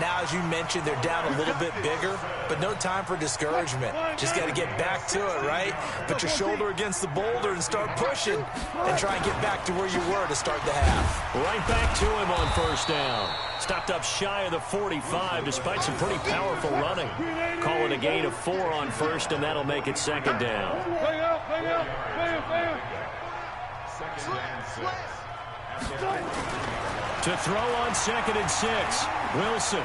Now, as you mentioned, they're down a little bit bigger, but no time for discouragement. Just got to get back to it, right? Put your shoulder against the boulder and start pushing and try and get back to where you were to start the half. Right back to him on first down. Stopped up shy of the 45 despite some pretty powerful running. Call it a gain of 4 on first, and that'll make it second down. To throw on 2nd and 6, Wilson.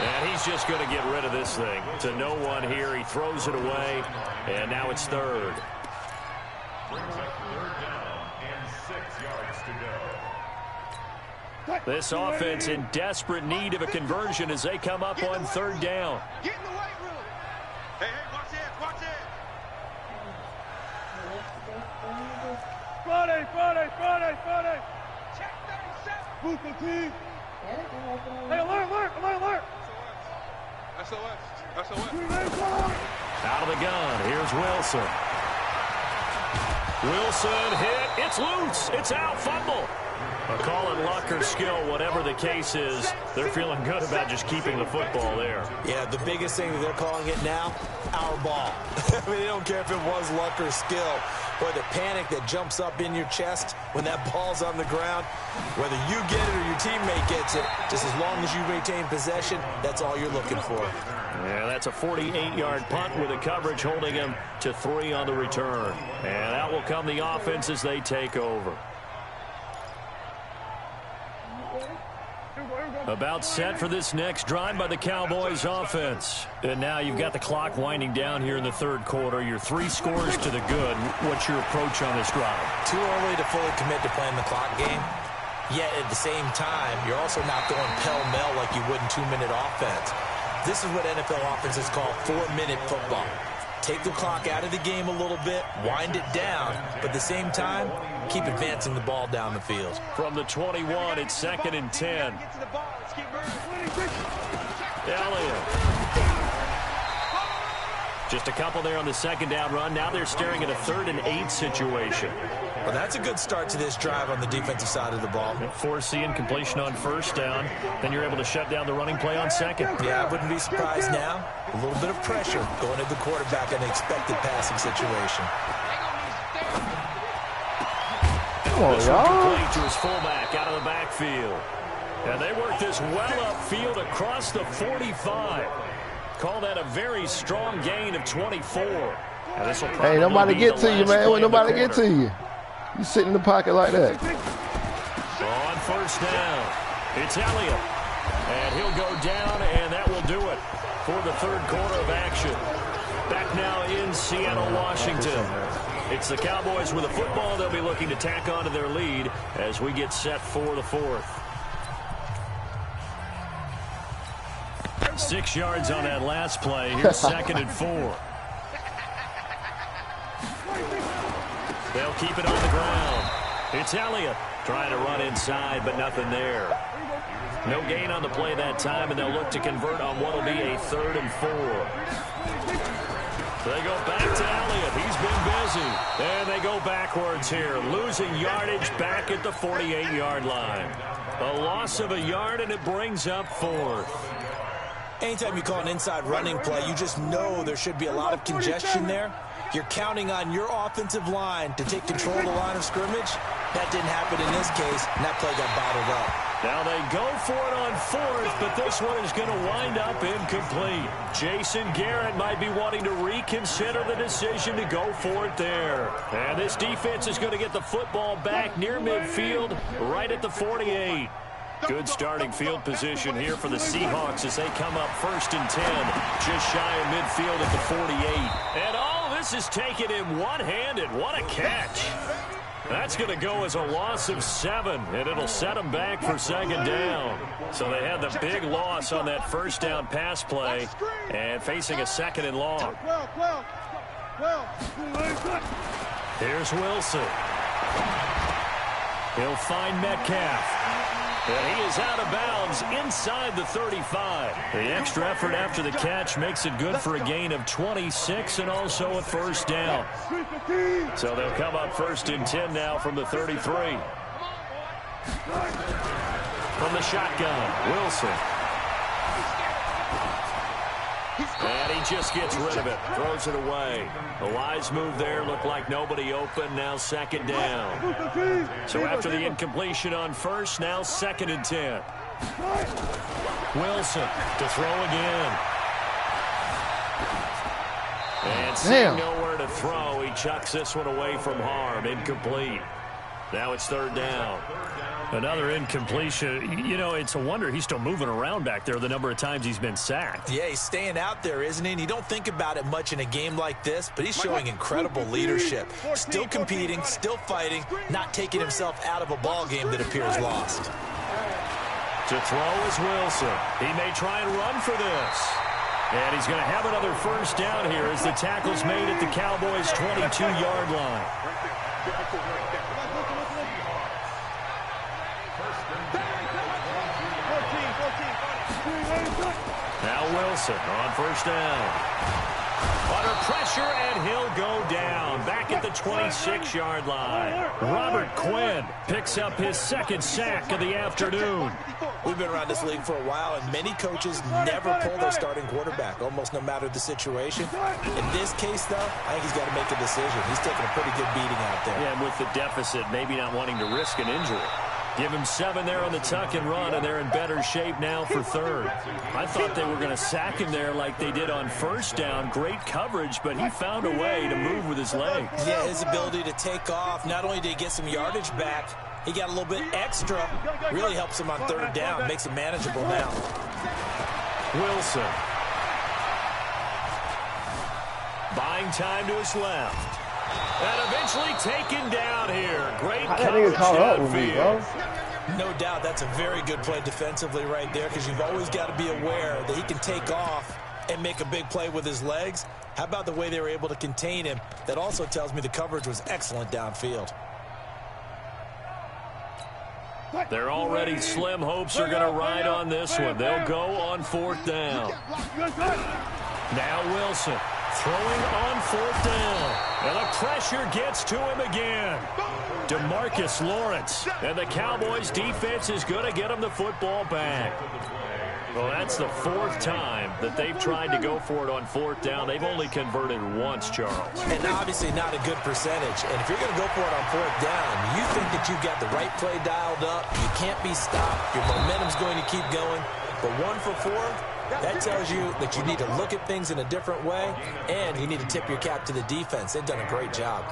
And he's just going to get rid of this thing. To no one here. He throws it away, and now it's 3rd. Brings up 3rd down and 6 yards to go. This offense in desperate need of a conversion as they come up on 3rd down. Get in the weight room. Hey, watch it, watch it. Friday. Check 37. Move the team. Hey, alert. SOS. Out of the gun. Here's Wilson. Wilson hit. It's loose. It's out. Fumble. Call it luck or skill, whatever the case is. They're feeling good about just keeping the football there. Yeah, the biggest thing that they're calling it now, our ball. I mean, they don't care if it was luck or skill. Or the panic that jumps up in your chest when that ball's on the ground. Whether you get it or your teammate gets it, just as long as you retain possession, that's all you're looking for. Yeah, that's a 48-yard punt with a coverage holding him to 3 on the return. And out will come the offense as they take over. About set for this next drive by the Cowboys offense. And now you've got the clock winding down here in the 3rd quarter. Your 3 scores to the good. What's your approach on this drive? Too early to fully commit to playing the clock game. Yet at the same time, you're also not going pell-mell like you would in 2-minute offense. This is what NFL offenses call 4-minute football. Take the clock out of the game a little bit, wind it down, but at the same time, keep advancing the ball down the field. From the 21, it's 2nd and 10. Elliott. Just a couple there on the 2nd down run. Now they're staring at a 3rd and 8 situation. Well, that's a good start to this drive on the defensive side of the ball. Force the incompletion on 1st down. Then you're able to shut down the running play on 2nd. Yeah, I wouldn't be surprised now. A little bit of pressure going at the quarterback in an expected passing situation. Come on, y'all. Complete to his fullback out of the backfield. And they work this well upfield across the 45. Call that a very strong gain of 24. Hey, nobody get to you, man. When nobody get to you. You sit in the pocket like that. On 1st down, it's Elliott. And he'll go down, and that will do it for the 3rd quarter of action. Back now in Seattle, Washington. It's the Cowboys with the football. They'll be looking to tack on to their lead as we get set for the 4th. 6 yards on that last play. Here's 2nd and 4. They'll keep it on the ground. It's Elliott trying to run inside, but nothing there. No gain on the play that time, and they'll look to convert on what will be a 3rd and 4. They go back to Elliott. He's been busy. And they go backwards here, losing yardage back at the 48-yard line. A loss of a yard, and it brings up 4th. Anytime you call an inside running play, you just know there should be a lot of congestion there. You're counting on your offensive line to take control of the line of scrimmage. That didn't happen in this case, and that play got bottled up. Now they go for it on 4th, but this one is going to wind up incomplete. Jason Garrett might be wanting to reconsider the decision to go for it there. And this defense is going to get the football back near midfield, right at the 48. Good starting field position here for the Seahawks as they come up 1st and 10, just shy of midfield at the 48. And all this is taken in one-handed. What a catch. That's going to go as a loss of 7, and it'll set them back for 2nd down. So they had the big loss on that 1st down pass play and facing a 2nd and long. Here's Wilson. He'll find Metcalf. And he is out of bounds inside the 35. The extra effort after the catch makes it good for a gain of 26 and also a first down. So they'll come up 1st and 10 now from the 33. From the shotgun, Wilson. And he just gets rid of it, throws it away. The wise move there, looked like nobody open, now 2nd down. So after the incompletion on 1st, now 2nd and 10. Wilson to throw again. And seeing nowhere to throw, he chucks this one away from harm, incomplete. Now it's 3rd down. Another incompletion. You know, it's a wonder he's still moving around back there the number of times he's been sacked. Yeah, he's staying out there, isn't he? And you don't think about it much in a game like this, but he's showing incredible leadership. Still competing, still fighting, not taking himself out of a ball game that appears lost. To throw is Wilson. He may try and run for this. And he's going to have another first down here as the tackle's made at the Cowboys' 22-yard line. Now Wilson on 1st down. Under pressure, and he'll go down. Back at the 26-yard line. Robert Quinn picks up his 2nd sack of the afternoon. We've been around this league for a while, and many coaches never pull their starting quarterback, almost no matter the situation. In this case, though, I think he's got to make a decision. He's taking a pretty good beating out there. Yeah, and with the deficit, maybe not wanting to risk an injury. Give him 7 there on the tuck and run, and they're in better shape now for 3rd. I thought they were going to sack him there like they did on 1st down. Great coverage, but he found a way to move with his legs. Yeah, his ability to take off. Not only did he get some yardage back, he got a little bit extra. Really helps him on 3rd down. Makes it manageable now. Wilson. Buying time to his left. And eventually taken down here. Great coverage downfield. No doubt that's a very good play defensively right there, because you've always got to be aware that he can take off and make a big play with his legs. How about the way they were able to contain him? That also tells me the coverage was excellent downfield. Their already slim hopes are going to ride on this one. They'll go on 4th down. Now Wilson throwing on 4th down. And the pressure gets to him again. DeMarcus Lawrence. And the Cowboys defense is going to get him the football back. Well, that's the 4th time that they've tried to go for it on 4th down. They've only converted once, Charles. And obviously not a good percentage. And if you're going to go for it on 4th down, you think that you've got the right play dialed up. You can't be stopped. Your momentum's going to keep going. But 1 for 4, that tells you that you need to look at things in a different way, and you need to tip your cap to the defense. They've done a great job.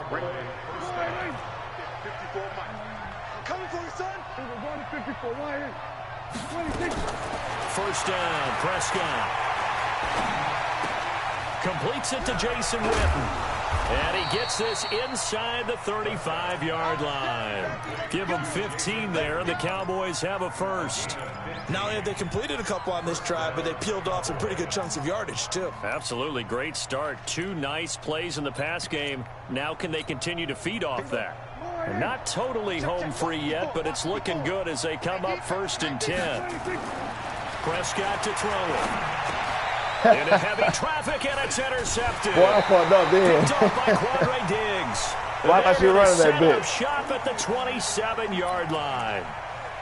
Coming for you, son. 54 wide. 1st down, Prescott. Completes it to Jason Witten. And he gets this inside the 35-yard line. Give them 15 there, and the Cowboys have a first. Not only have they completed a couple on this drive, but they peeled off some pretty good chunks of yardage, too. Absolutely. Great start. 2 nice plays in the pass game. Now can they continue to feed off that? They're not totally home free yet, but it's looking good as they come up 1st and 10. Prescott to throw it. Into heavy traffic, and it's intercepted. Boy, I fucked up then. Picked off by Quadre Diggs. Well, I thought you were running that bit. Shop at the 27-yard line.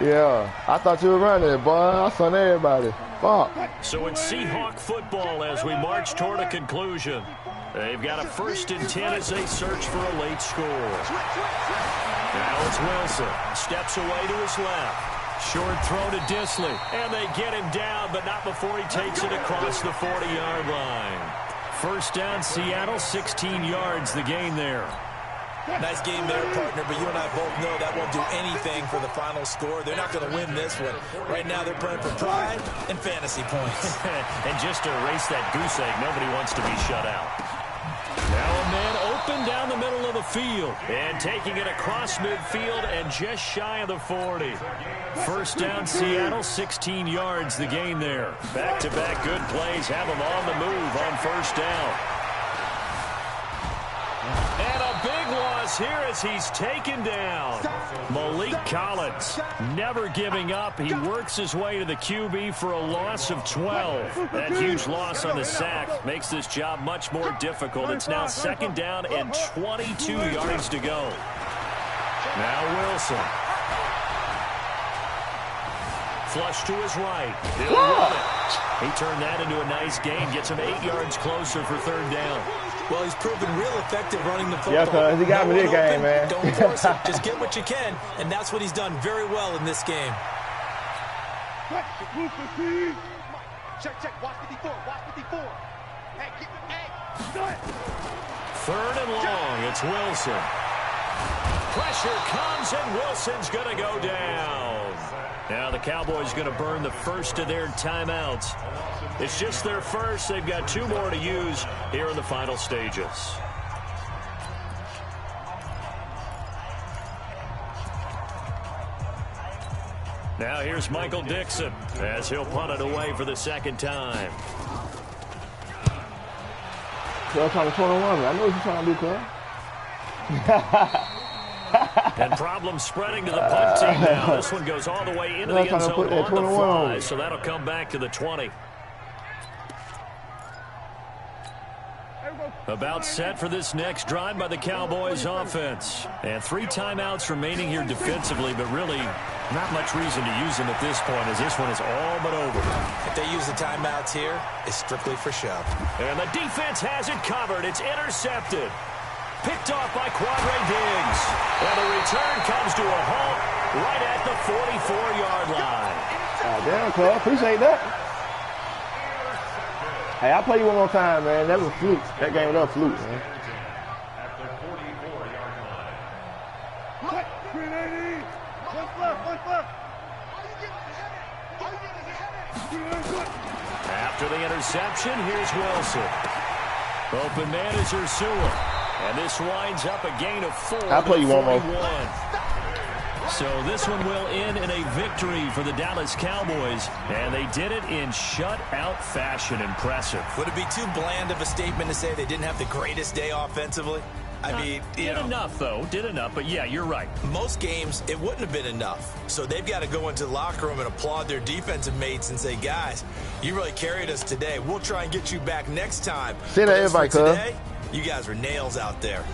Yeah, I thought you were running it, boy. I saw everybody. Fuck. So it's Seahawk football as we march toward a conclusion. They've got a 1st and 10 as they search for a late score. Now it's Wilson. Steps away to his left. Short throw to Disley, and they get him down, but not before he takes it across the 40-yard line. 1st down, Seattle, 16 yards, the gain there. Nice game there, partner, but you and I both know that won't do anything for the final score. They're not going to win this one. Right now they're playing for pride and fantasy points. And just to erase that goose egg, nobody wants to be shut out. Now a man open down the middle of the field. And taking it across midfield and just shy of the 40. 1st down, Seattle, 16 yards, the gain there. Back-to-back good plays have them on the move on 1st down. And a big loss is here as he's taken down. Malik Collins never giving up. He works his way to the QB for a loss of 12. That huge loss on the sack makes this job much more difficult. It's now 2nd down and 22 yards to go. Now Wilson. Flush to his right. He'll run it. He turned that into a nice gain. Gets him 8 yards closer for 3rd down. Well, he's proven real effective running the football. Yeah, cuz he got me this game, man. Don't force it. Just get what you can, and that's what he's done very well in this game. Check, check. Watch 54. Watch 54. Hey, keep it. Hey. 3rd and long. It's Wilson. Pressure comes, and Wilson's going to go down. Now the Cowboys going to burn the first of their timeouts. It's just their first. They've got 2 more to use here in the final stages. Now here's Michael Dixon as he'll punt it away for the 2nd time. Cuz trying to 21. I know what you're trying to do, cuz. And problem spreading to the punt team now. This one goes all the way into the end zone on the fly, so that'll come back to the 20. About set for this next drive by the Cowboys offense. And 3 timeouts remaining here defensively, but really not much reason to use them at this point as this one is all but over. If they use the timeouts here, it's strictly for show. And the defense has it covered. It's intercepted. Picked off by Quadre Diggs. And the return comes to a halt right at the 44-yard line. Damn, cuz. Appreciate that. Hey, I'll play you one more time, man. That was a fluke. That game was a fluke, man. After the interception, here's Wilson. Open man is Ursula. And this winds up a gain of 4. I'll play you one more. So this one will end in a victory for the Dallas Cowboys. And they did it in shutout fashion. Impressive. Would it be too bland of a statement to say they didn't have the greatest day offensively? I mean, did enough, though. Did enough. But, yeah, you're right. Most games, it wouldn't have been enough. So they've got to go into the locker room and applaud their defensive mates and say, guys, you really carried us today. We'll try and get you back next time. Send that invite, cuz. Today, you guys were nails out there.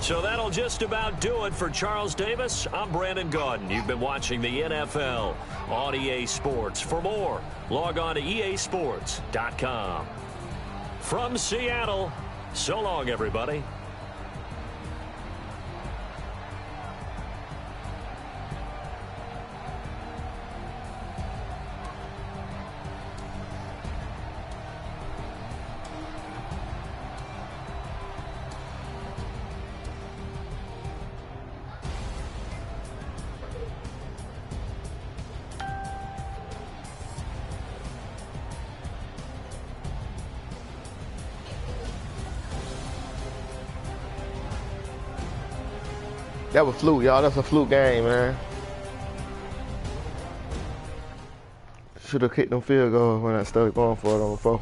So that'll just about do it for Charles Davis. I'm Brandon Gaudin. You've been watching the NFL on EA Sports. For more, log on to easports.com. From Seattle, so long, everybody. That was fluke, y'all. That's a fluke game, man. Should have kicked them field goals when I started going for it on the 4.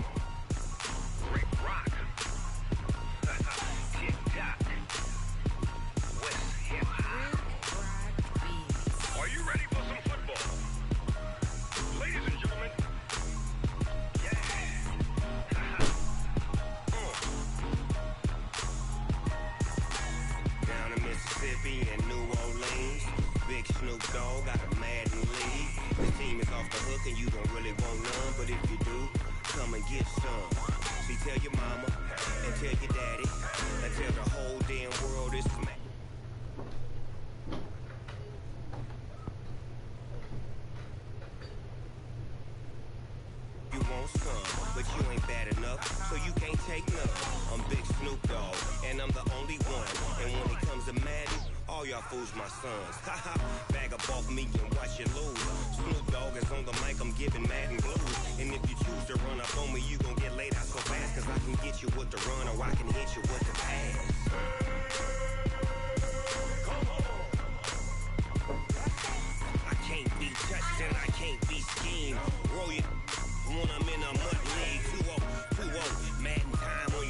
Madden time on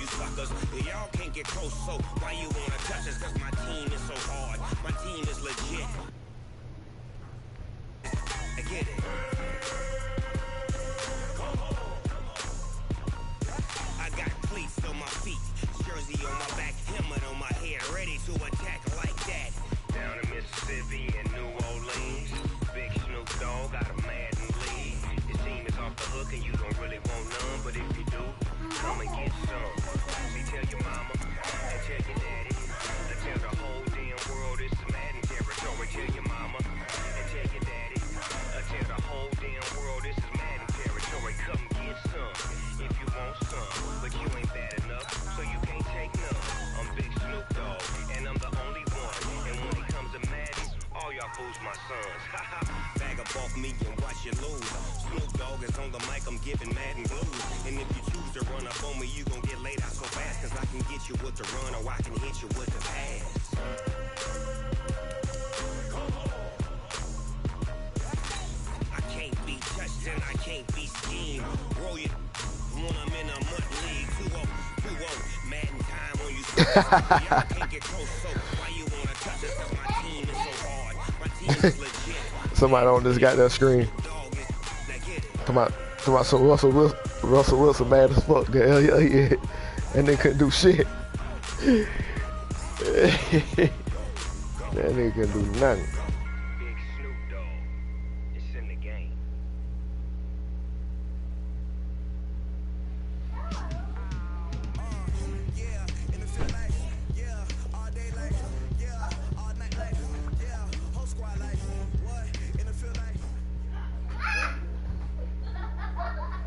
y'all fools my sons. Bag up off me and watch you lose. Snoop Dogg is on the mic, I'm giving Madden blues. And if you choose to run up on me, you gon' get laid out so fast. Cause I can get you with the run or I can hit you with the pass. I can't be touched and I can't be schemed. Roll you when I'm in a mud league. 2-0, Madden time on you. Y'all can't get close, so why you wanna touch us? Cause my team is so hard. My team is legit. Somebody on this goddamn screen. Come out, so Russell Wilson mad as fuck. Hell yeah. And they couldn't do shit. That nigga couldn't do nothing. Big Snoop Dogg. It's in the game.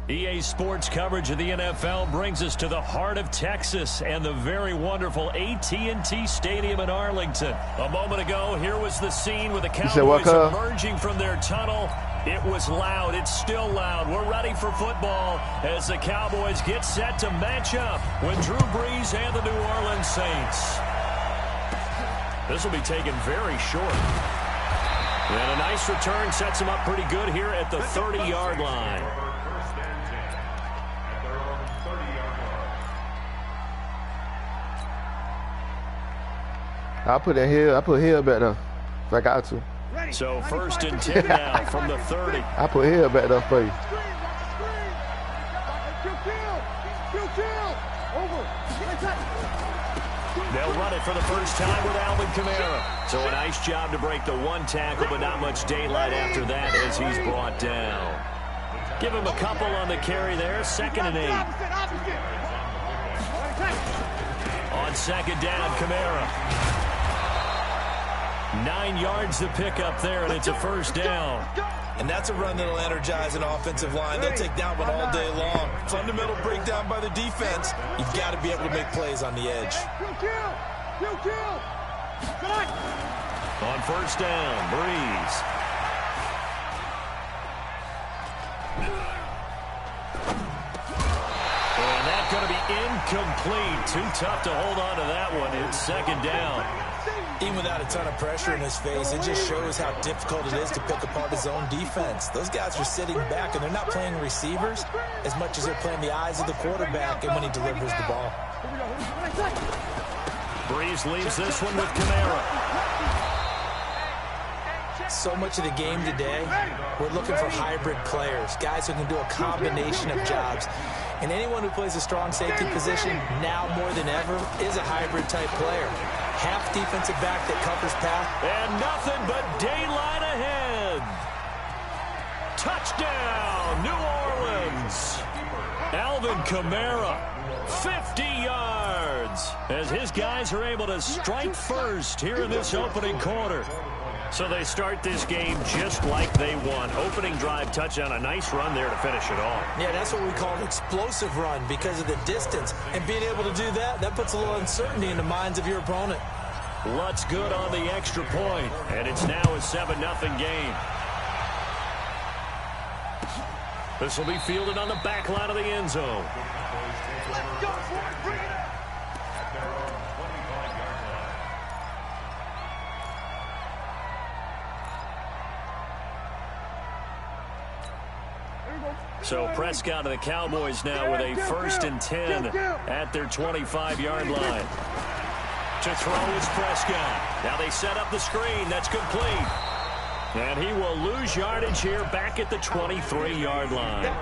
EA Sports coverage of the NFL brings us to the heart of Texas and the very wonderful AT&T Stadium in Arlington. A moment ago, here was the scene with the Cowboys emerging from their tunnel. It was loud. It's still loud. We're ready for football as the Cowboys get set to match up with Drew Brees and the New Orleans Saints. This will be taken very short. And a nice return sets them up pretty good here at the 30-yard line. I put Hill back there if I got to. So 1st and 10 now from the 30. I put Hill back there for you. They'll run it for the first time with Alvin Kamara. So a nice job to break the one tackle, but not much daylight after that as he's brought down. Give him a couple on the carry there. 2nd and 8. On 2nd down, Kamara. 9 yards to pick up there, and it's a 1st down. And that's a run that'll energize an offensive line. They'll take that one all day long. Fundamental breakdown by the defense. You've got to be able to make plays on the edge. On 1st down, Brees. And that's going to be incomplete. Too tough to hold on to that one. It's 2nd down. Even without a ton of pressure in his face, it just shows how difficult it is to pick apart his own defense. Those guys are sitting back, and they're not playing receivers as much as they're playing the eyes of the quarterback and when he delivers the ball. Brees leaves this one with Kamara. So much of the game today, we're looking for hybrid players, guys who can do a combination of jobs. And anyone who plays a strong safety position now more than ever is a hybrid type player. Half defensive back that covers path. And nothing but daylight ahead. Touchdown, New Orleans. Alvin Kamara, 50 yards, as his guys are able to strike first here in this opening quarter. So they start this game just like they won. Opening drive touchdown, a nice run there to finish it off. Yeah, that's what we call an explosive run because of the distance. And being able to do that, that puts a little uncertainty in the minds of your opponent. Lutz good on the extra point, and it's now a 7-0 game. This will be fielded on the back line of the end zone. Let's go for it, bring it up. So Prescott and the Cowboys now with a 1st and 10 at their 25-yard line. To throw is Prescott. Now they set up the screen. That's complete. And he will lose yardage here back at the 23-yard line.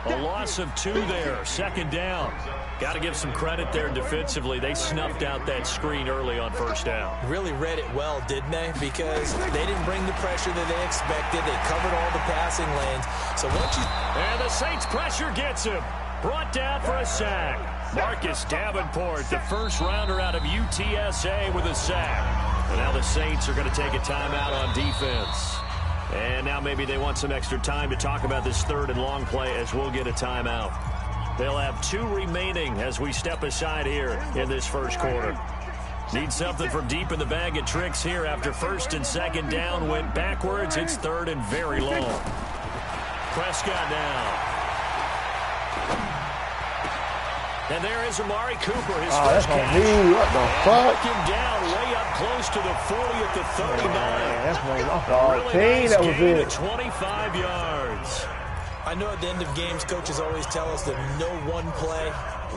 A loss of 2 there. 2nd down. Got to give some credit there defensively. They snuffed out that screen early on 1st down. Really read it well, didn't they? Because they didn't bring the pressure that they expected. They covered all the passing lanes. So once you... And the Saints pressure gets him. Brought down for a sack. Marcus Davenport, the first rounder out of UTSA with a sack. And now the Saints are going to take a timeout on defense. And now maybe they want some extra time to talk about this 3rd and long play as we'll get a timeout. They'll have 2 remaining as we step aside here in this 1st quarter. Need something from deep in the bag of tricks here after first and second down went backwards. It's third and very long. Prescott now. And there is Amari Cooper, his first catch. What the fuck? Took him down way up close to the 40 at the 39. That's my fault. Really nice That was gain it. of 25 yards. I know at the end of games, coaches always tell us that no one play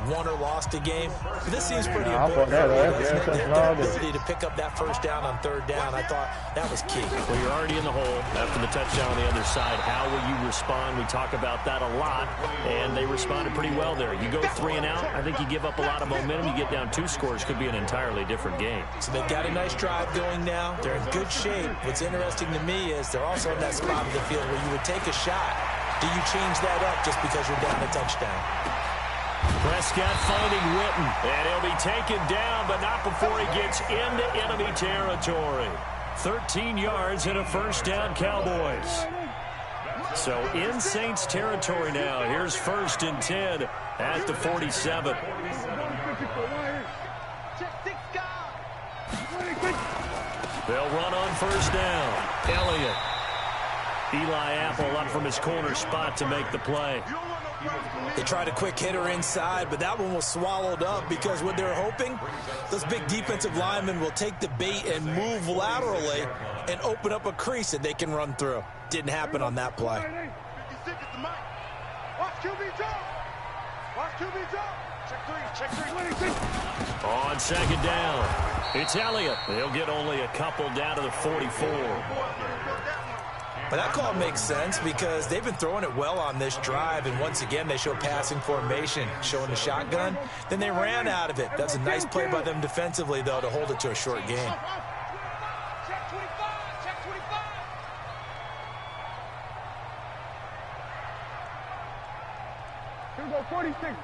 won or lost a game. But this seems pretty important. Their ability to pick up that first down on third down, I thought that was key. Well, you're already in the hole after the touchdown on the other side. How will you respond? We talk about that a lot, and they responded pretty well there. You go 3 and out, I think you give up a lot of momentum. You get down 2 scores, could be an entirely different game. So they've got a nice drive going now. They're in good shape. What's interesting to me is they're also in that spot of the field where you would take a shot. Do you change that up just because you're down a touchdown? Prescott finding Witten, and he'll be taken down, but not before he gets into enemy territory. 13 yards and a first down, Cowboys. So in Saints territory now. Here's first and 10 at the 47. They'll run on first down. Elliott. Eli Apple up from his corner spot to make the play. They tried a quick hitter inside, but that one was swallowed up because what they're hoping, those big defensive linemen will take the bait and move laterally and open up a crease that they can run through. Didn't happen on that play. On second down, it's Elliott. They'll get only a couple down to the 44. But that call makes sense because they've been throwing it well on this drive, and once again they show passing formation, showing the shotgun. Then they ran out of it. That's a nice play by them defensively, though, to hold it to a short game. Here we go, 46.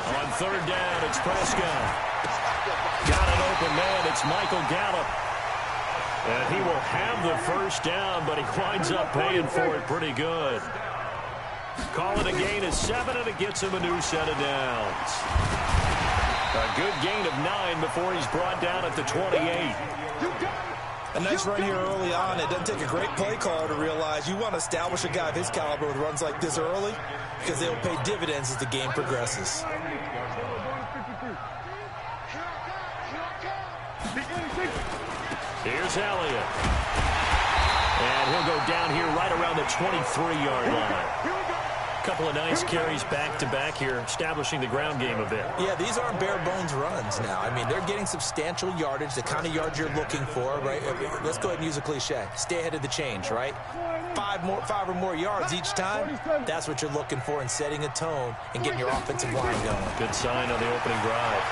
On third down, it's Prescott. Got an open man. It's Michael Gallup. And he will have the first down, but he winds up paying for it pretty good. Call it a gain of 7, and it gets him a new set of downs. A good gain of 9 before he's brought down at the 28. A nice run here early on. It doesn't take a great play caller to realize you want to establish a guy of his caliber with runs like this early because they will pay dividends as the game progresses. Here's Elliott. And he'll go down here right around the 23-yard line. A couple of nice carries back-to-back here, establishing the ground game a bit. Yeah, these aren't bare-bones runs now. I mean, they're getting substantial yardage, the kind of yards you're looking for, right? Let's go ahead and use a cliche. Stay ahead of the change, right? 5 or more yards each time, that's what you're looking for in setting a tone and getting your offensive line going. Good sign on the opening drive.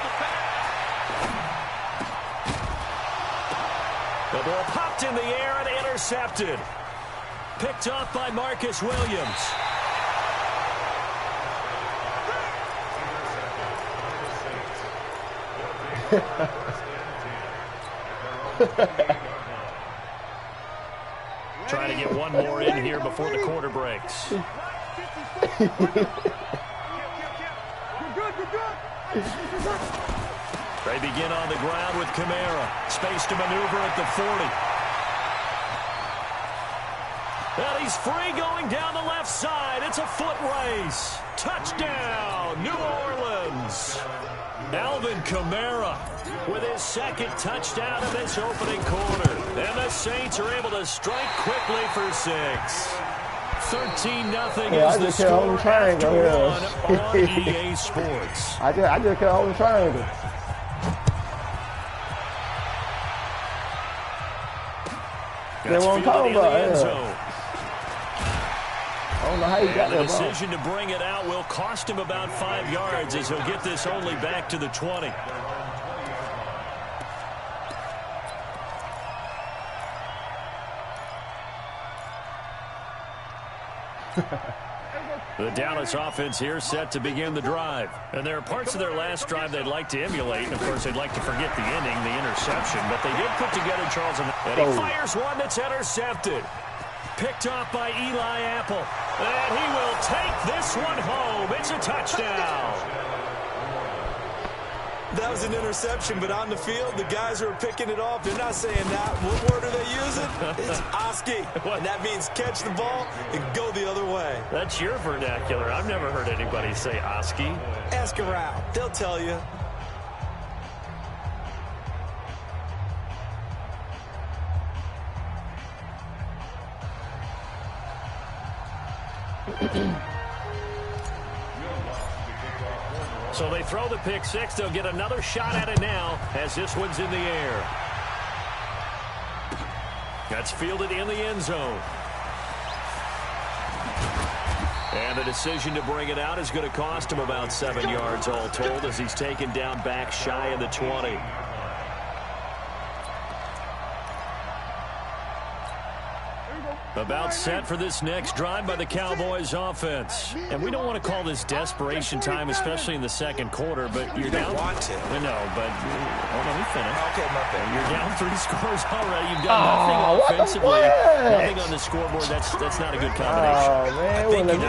The ball popped in the air and intercepted. Picked off by Marcus Williams. Trying to get one more in here before the quarter breaks. They begin on the ground with Kamara. Space to maneuver at the 40. And he's free going down the left side. It's a foot race. Touchdown, New Orleans. Alvin Kamara with his second touchdown of this opening quarter. And the Saints are able to strike quickly for 6. 13-0 is the score after one on EA Sports. I just can't hold the triangle. They won't talk about it. I don't know how he got that ball. The decision to bring it out will cost him about 5 yards as he'll get this only back to the 20. The Dallas offense here set to begin the drive. And there are parts of their last drive they'd like to emulate. And, of course, they'd like to forget the ending, the interception. But they did put together Charles. And he fires one that's intercepted. Picked off by Eli Apple. And he will take this one home. It's a touchdown. That was an interception, but on the field, the guys who are picking it off, they're not saying that. What word are they using? It's Oski, and that means catch the ball and go the other way. That's your vernacular. I've never heard anybody say Oski. Ask around. They'll tell you. So they throw the pick six. They'll get another shot at it now as this one's in the air. That's fielded in the end zone. And the decision to bring it out is going to cost him about 7 yards all told as he's taken down back shy of the 20. About set for this next drive by the Cowboys offense. And we don't want to call this desperation time, especially in the second quarter, but you're down. Want to. No, but let me finish. Okay, my bad. You're down 3 scores already. You've done nothing offensively. Nothing on the scoreboard. That's not a good combination. Oh, man. I think you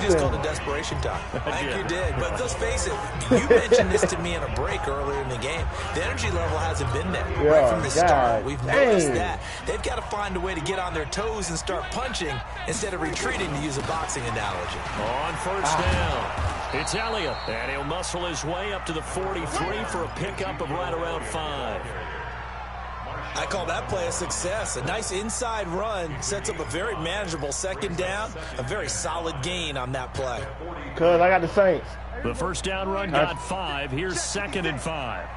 just called it desperation time. I think you did. But let's face it, you mentioned this to me in a break earlier in the game. The energy level hasn't been there right from the start. We've noticed that. They've got to find a way to get on their toes and start punching instead of retreating, to use a boxing analogy. On first down, it's Elliott, and he'll muscle his way up to the 43 for a pickup of right around 5. I call that play a success. A nice inside run sets up a very manageable second down, a very solid gain on that play. Cuz I got the Saints. The first down run got 5. Here's 2nd and 5.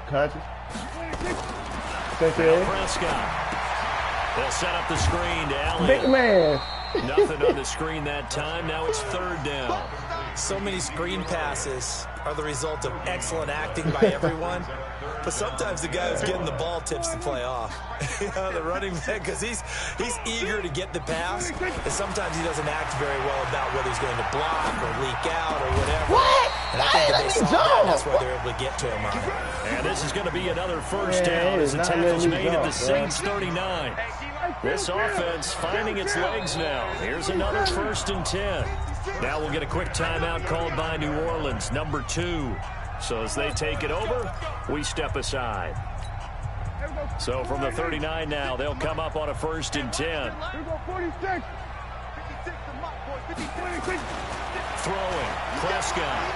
Country. Prescott. They'll set up the screen to Elliott. Big man. Nothing on the screen that time. Now it's 3rd down. So many screen passes are the result of excellent acting by everyone. But sometimes the guy who's getting the ball tips the play off. The running back, because he's eager to get the pass, and sometimes he doesn't act very well about whether he's going to block or leak out or whatever. What? And I think that they saw that, and that's why they're able to get to him on it. And this is going to be another first down as the tackle's made at the Saints 39. This offense finding its legs now. Here's another 1st and 10. Now we'll get a quick timeout called by New Orleans, number 2. So as they take it over, we step aside. So from the 39 now, they'll come up on a 1st and 10. Throwing, Prescott.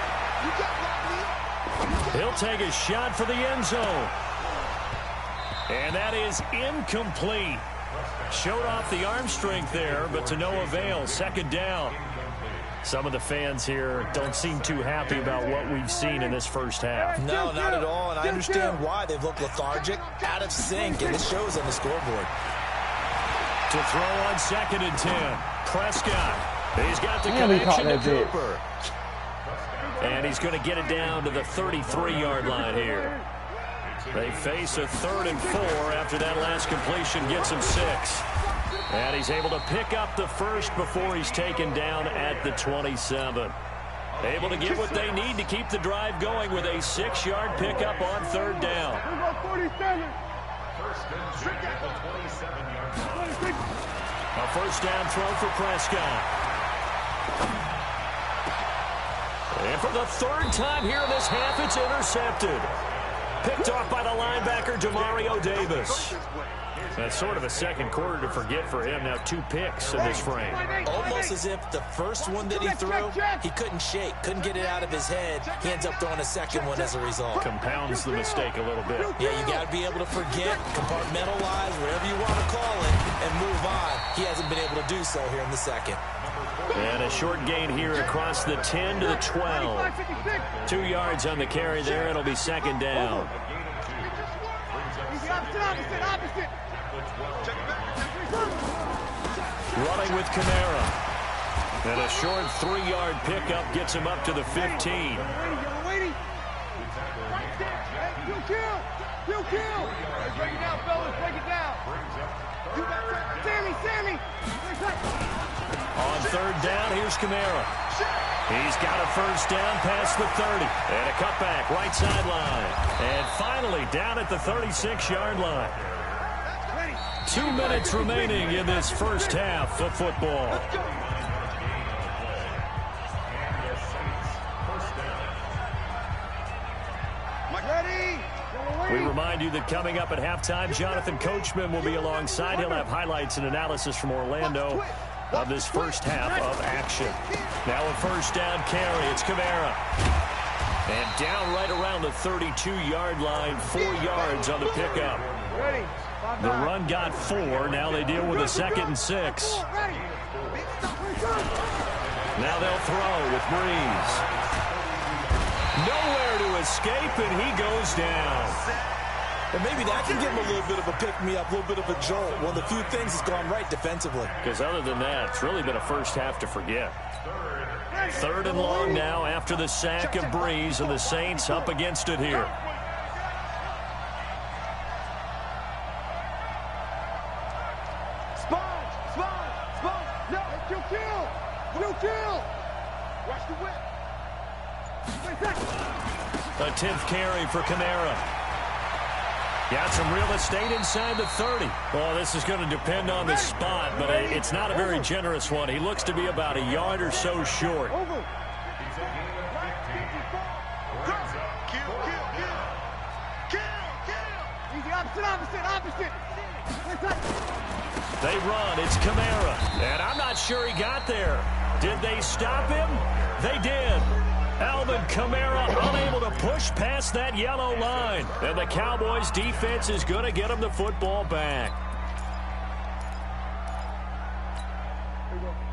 He'll take a shot for the end zone. And that is incomplete. Showed off the arm strength there, but to no avail. 2nd down. Some of the fans here don't seem too happy about what we've seen in this first half. No, not at all, and I understand why. They've looked lethargic, out of sync, and it shows on the scoreboard. To throw on 2nd and 10. Prescott. He's got the connection to Cooper. And he's going to get it down to the 33-yard line here. They face a 3rd and 4 after that last completion gets him 6. And he's able to pick up the first before he's taken down at the 27. Able to get what they need to keep the drive going with a 6-yard pickup on 3rd down. A first down throw for Prescott. And for the 3rd time here in this half, it's intercepted. Picked off by the linebacker, Demario Davis. That's sort of a second quarter to forget for him. Now 2 picks in this frame. Almost as if the first one that he threw, he couldn't shake, couldn't get it out of his head. He ends up throwing a second one as a result. Compounds the mistake a little bit. Yeah, you got to be able to forget, compartmentalize, whatever you want to call it, and move on. He hasn't been able to do so here in the second. And a short gain here across the 10 to the 12. 2 yards on the carry there. It'll be 2nd down. Running with Kamara. And a short 3-yard pickup gets him up to the 15. Break it down, fellas. Break it down. Sammy. On 3rd down, here's Kamara. He's got a first down past the 30. And a cutback right sideline. And finally down at the 36-yard line. 2 minutes remaining in this first half of football. We remind you that coming up at halftime, Jonathan Coachman will be alongside. He'll have highlights and analysis from Orlando of this first half of action. Now a first down carry. It's Kamara. And down right around the 32-yard line, 4 yards on the pickup. The run got 4. Now they deal with a 2nd and 6. Now they'll throw with Breeze. Nowhere to escape, and he goes down. And maybe that can give him a little bit of a pick-me-up, a little bit of a jolt. One of the few things that's gone right defensively. Because other than that, it's really been a first half to forget. 3rd and long now after the sack of Breeze, and the Saints up against it here. Watch the whip. A 10th carry for Kamara. Got some real estate inside the 30. Well, this is going to depend on the spot, but it's not a very generous one. He looks to be about a yard or so short. Opposite. They run. It's Kamara. And I'm not sure he got there. Did they stop him? They did. Alvin Kamara unable to push past that yellow line. And the Cowboys defense is going to get him the football back.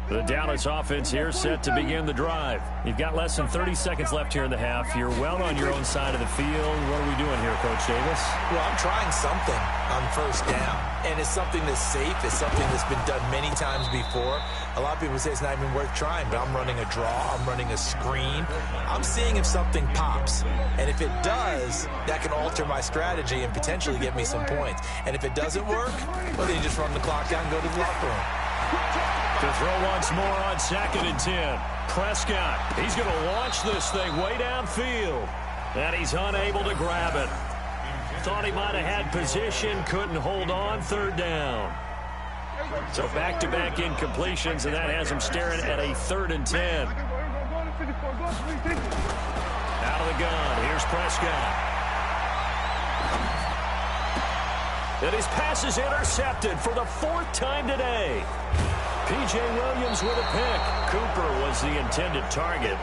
The Dallas offense here set to begin the drive. You've got less than 30 seconds left here in the half. You're well on your own side of the field. What are we doing here, Coach Davis? Well, I'm trying something on first down. And it's something that's safe. It's something that's been done many times before. A lot of people say it's not even worth trying, but I'm running a draw. I'm running a screen. I'm seeing if something pops. And if it does, that can alter my strategy and potentially get me some points. And if it doesn't work, well, then you just run the clock down and go to the locker room. To throw once more on 2nd and 10. Prescott, he's going to launch this thing way downfield. And he's unable to grab it. Thought he might have had position, couldn't hold on. 3rd down. So back-to-back incompletions, and that has him staring at a 3rd and 10. Out of the gun, here's Prescott. And his pass is intercepted for the 4th time today. P.J. Williams with a pick. Cooper was the intended target.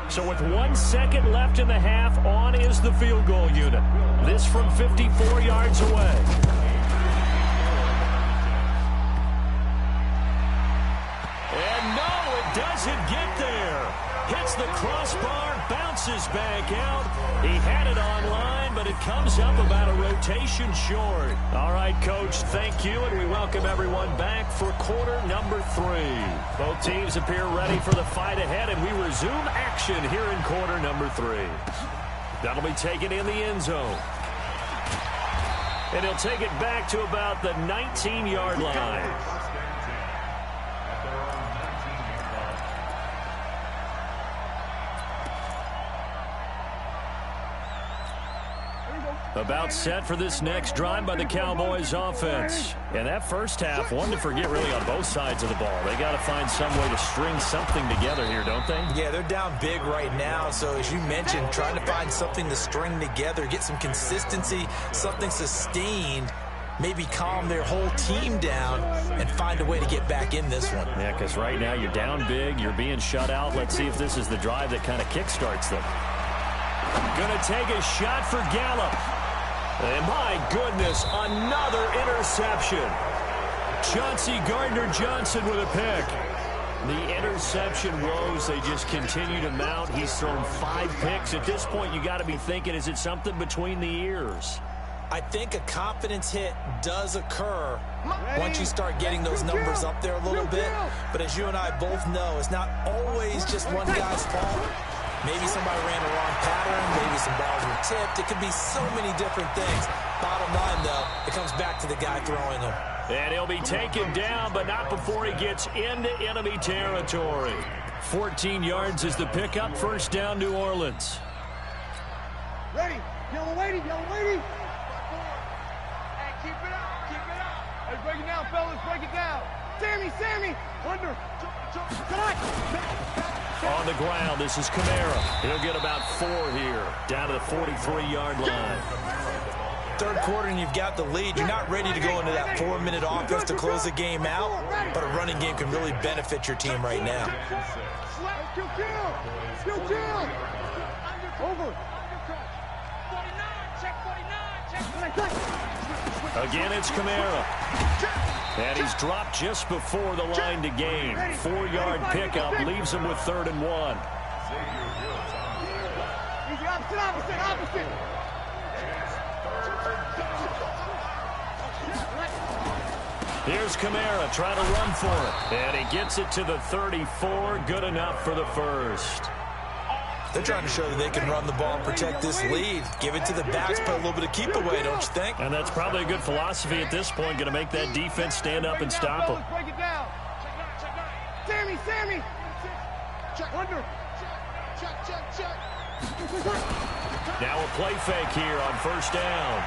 So with 1 second left in the half, on is the field goal unit. This from 54 yards away. And no, it doesn't get there. Hits the crossbar, bounces back out. He had it online, but it comes up about a rotation short. All right, Coach, thank you, and we welcome everyone back for quarter number 3. Both teams appear ready for the fight ahead, and we resume action here in quarter number 3. That'll be taken in the end zone. And he'll take it back to about the 19-yard line. About set for this next drive by the Cowboys offense. And that first half, one to forget really on both sides of the ball. They got to find some way to string something together here, don't they? Yeah, they're down big right now. So as you mentioned, trying to find something to string together, get some consistency, something sustained, maybe calm their whole team down and find a way to get back in this one. Yeah, because right now you're down big, you're being shut out. Let's see if this is the drive that kind of kickstarts them. Gonna take a shot for Gallup. And my goodness, another interception. Chauncey Gardner-Johnson with a pick. The interception woes, they just continue to mount. He's thrown 5 picks. At this point, you got to be thinking, is it something between the ears? I think a confidence hit does occur once you start getting those numbers up there a little bit. But as you and I both know, it's not always just one guy's fault. Maybe somebody ran a wrong pattern. Maybe some balls were tipped. It could be so many different things. Bottom line, though, it comes back to the guy throwing them. And he'll be taken down, but not before he gets into enemy territory. 14 yards is the pickup. First down, New Orleans. Ready. Yellow lady. Hey, keep it up. Hey, break it down, fellas. Break it down. Sammy. Under. Tonight. On the ground, this is Kamara. He'll get about 4 here, down to the 43-yard line. Third quarter and you've got the lead. You're not ready to go into that 4-minute offense to close the game out, but a running game can really benefit your team right now. Again, it's Kamara. And he's dropped just before the line to gain. 4-yard pickup leaves him with 3rd and 1. Opposite. Here's Kamara trying to run for it. And he gets it to the 34. Good enough for the first. They're trying to show that they can run the ball and protect this lead. Give it to the backs, put a little bit of keep away, don't you think? And that's probably a good philosophy at this point. Going to make that defense stand up and stop them. Break it down. Sammy. Check under. Check. Now a play fake here on first down.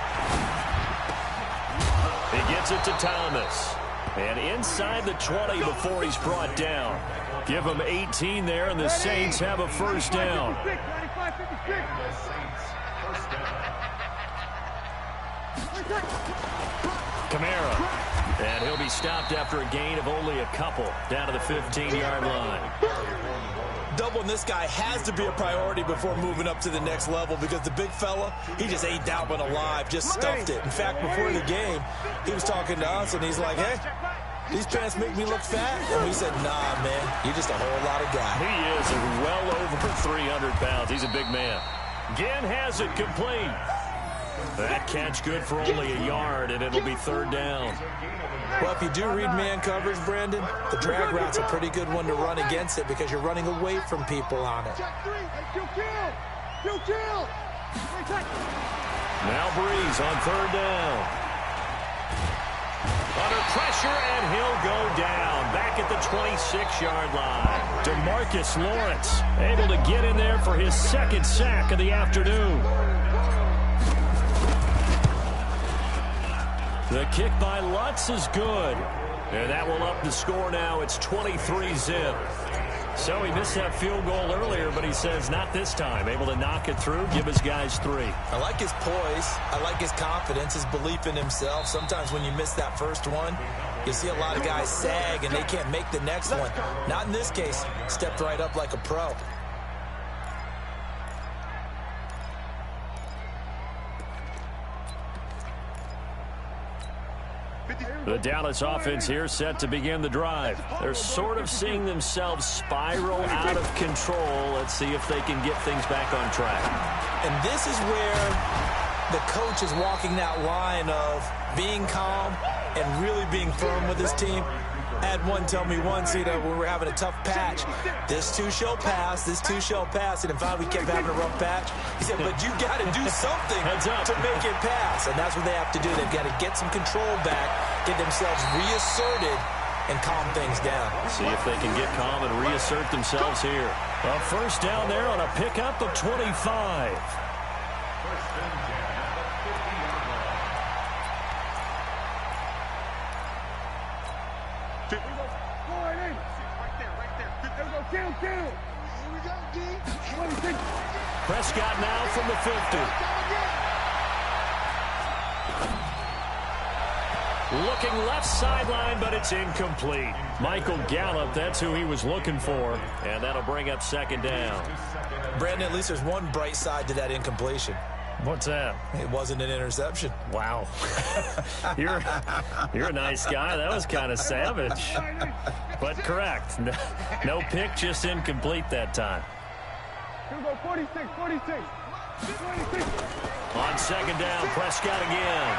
He gets it to Thomas. And inside the 20 before he's brought down. Give him 18 there, and the Saints have a first down. Kamara. And he'll be stopped after a gain of only a couple, down to the 15-yard line. Doubling this guy has to be a priority before moving up to the next level because the big fella, he just ate that one alive, just stuffed it. In fact, before the game, he was talking to us, and he's like, hey, these pants make me look fat? And we said, nah, man, you're just a whole lot of guy. He is well over 300 pounds. He's a big man. Ginn has it complete. That catch good for only a yard, and it'll be 3rd down. Well, if you do read man coverage, Brandon, the drag route's a pretty good one to run against it because you're running away from people on it. Now Breeze on 3rd down. Under pressure, and he'll go down. Back at the 26-yard line. DeMarcus Lawrence able to get in there for his 2nd sack of the afternoon. The kick by Lutz is good. And that will up the score now. It's 23-zip. So he missed that field goal earlier, but he says not this time. Able to knock it through, give his guys 3. I like his poise. I like his confidence, his belief in himself. Sometimes when you miss that first one, you see a lot of guys sag and they can't make the next one. Not in this case. Stepped right up like a pro. The Dallas offense here set to begin the drive. They're sort of seeing themselves spiral out of control. Let's see if they can get things back on track. And this is where the coach is walking that line of being calm and really being firm with his team. I had one tell me once, when we were having a tough patch, this too shall pass, this too shall pass. And in fact, we kept having a rough patch. He said, but you got to do something to make it pass. And that's what they have to do. They've got to get some control back, get themselves reasserted, and calm things down. See if they can get calm and reassert themselves here. A first down there on a pickup of 25. Prescott now from the 50. Looking left sideline, but it's incomplete. Michael Gallup, that's who he was looking for. And that'll bring up 2nd down. Brandon, at least there's one bright side to that incompletion. What's that? It wasn't an interception. Wow. You're a nice guy. That was kind of savage. But correct. No pick, just incomplete that time. Here we go, 46. On 2nd down, Prescott again.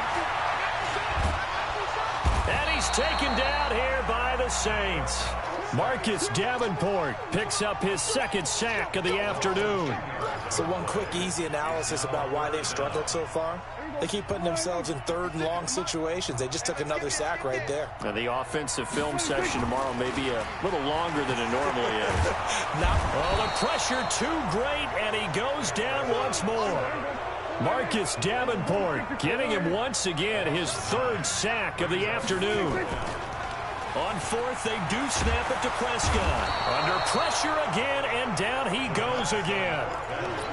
And he's taken down here by the Saints. Marcus Davenport picks up his 2nd sack of the afternoon. So one quick, easy analysis about why they've struggled so far. They keep putting themselves in 3rd and long situations. They just took another sack right there. Now the offensive film session tomorrow may be a little longer than it normally is. Oh, the pressure too great, and he goes down once more. Marcus Davenport getting him once again his 3rd sack of the afternoon. On fourth, they do snap it to Prescott. Under pressure again, and down he goes again.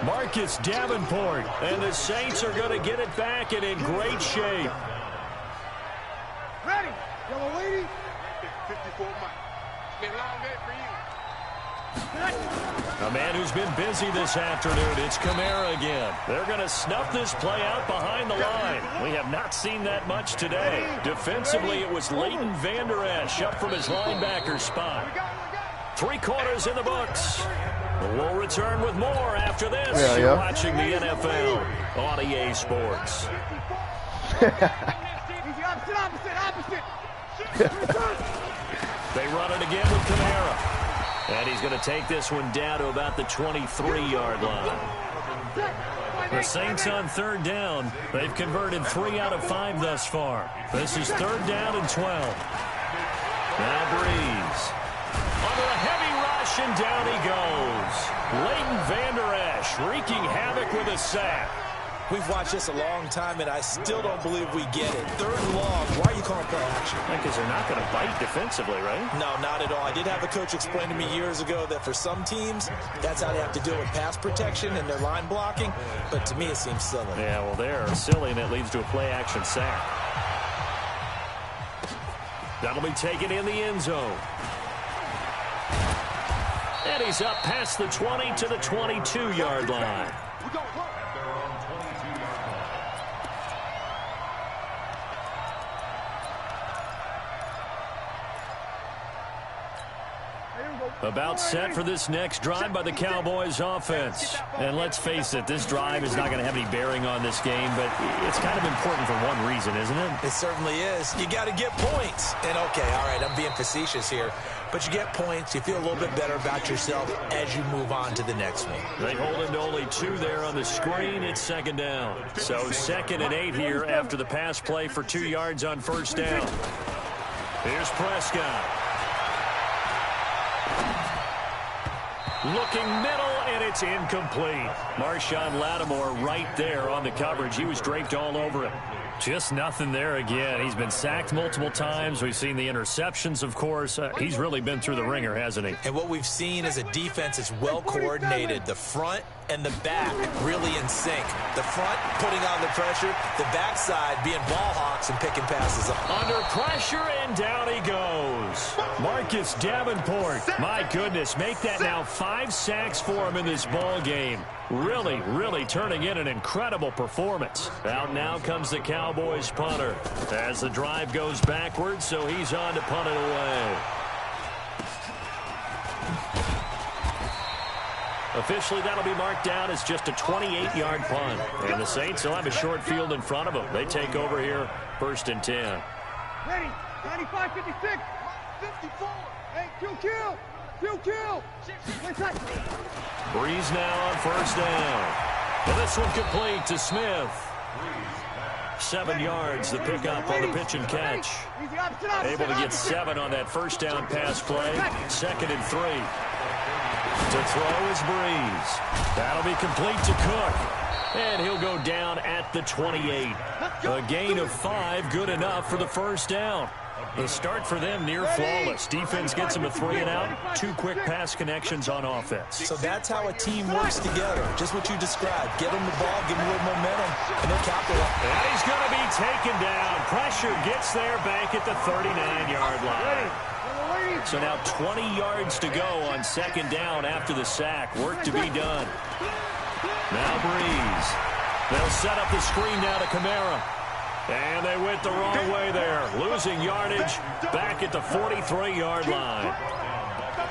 Marcus Davenport, and the Saints are going to get it back and in great shape. Ready, yellow lady. 54 miles. It's been a long day for you. A man who's been busy this afternoon. It's Kamara again. They're going to snuff this play out behind the line. We have not seen that much today. Defensively, it was Leighton Vander Esch up from his linebacker spot. 3 quarters in the books. We'll return with more after this. You're watching the NFL on EA Sports. Opposite. They run it again with Kamara. And he's going to take this one down to about the 23-yard line. The Saints on 3rd down. They've converted 3 out of 5 thus far. This is 3rd down and 12. Now Breeze. Under a heavy rush, and down he goes. Leighton Vander Esch wreaking havoc with a sack. We've watched this a long time, and I still don't believe we get it. 3rd and long. Why are you calling play action? Because they're not going to bite defensively, right? No, not at all. I did have a coach explain to me years ago that for some teams, that's how they have to deal with pass protection and their line blocking. But to me, it seems silly. Yeah, well, they're silly, and it leads to a play-action sack. That'll be taken in the end zone. And he's up past the 20 to the 22-yard line. About set for this next drive by the Cowboys offense. And let's face it, this drive is not going to have any bearing on this game, but it's kind of important for one reason, isn't it? It certainly is. You got to get points. And okay, all right, I'm being facetious here, but you get points, you feel a little bit better about yourself as you move on to the next one. They hold him to only 2 there on the screen. It's 2nd down. So 2nd and 8 here after the pass play for 2 yards on 1st down. Here's Prescott. Looking middle, and it's incomplete. Marshawn Lattimore right there on the coverage. He was draped all over him. Just nothing there again. He's been sacked multiple times. We've seen the interceptions, of course. He's really been through the ringer, hasn't he? And what we've seen is a defense that's well coordinated. The front and the back really in sync. The front putting on the pressure, the backside being ball hawks and picking passes up. Under pressure, and down he goes. Marcus Davenport. My goodness, make that now 5 sacks for him in this ball game. Really, really turning in an incredible performance. Out now comes the Cowboys punter as the drive goes backwards, so he's on to punt it away. Officially, that'll be marked down as just a 28-yard punt. And the Saints will have a short field in front of them. They take over here, 1st and 10. Ready, 95, 56, 54. Hey, kill. Breeze now on 1st down. And this one complete to Smith. 7 yards, the pickup on the pitch and catch. Able to get 7 on that 1st down pass play. 2nd and 3. To throw is Breeze. That'll be complete to Cook. And he'll go down at the 28. A gain of 5, good enough for the 1st down. The start for them near flawless. Defense gets them a 3 and out. 2 quick pass connections on offense. So that's how a team works together. Just what you described. Get them the ball, give them a little momentum, and they'll capitalize. And he's going to be taken down. Pressure gets there back at the 39-yard line. So now 20 yards to go on 2nd down after the sack. Work to be done. Now Breeze. They'll set up the screen now to Kamara. And they went the wrong way there. Losing yardage back at the 43-yard line.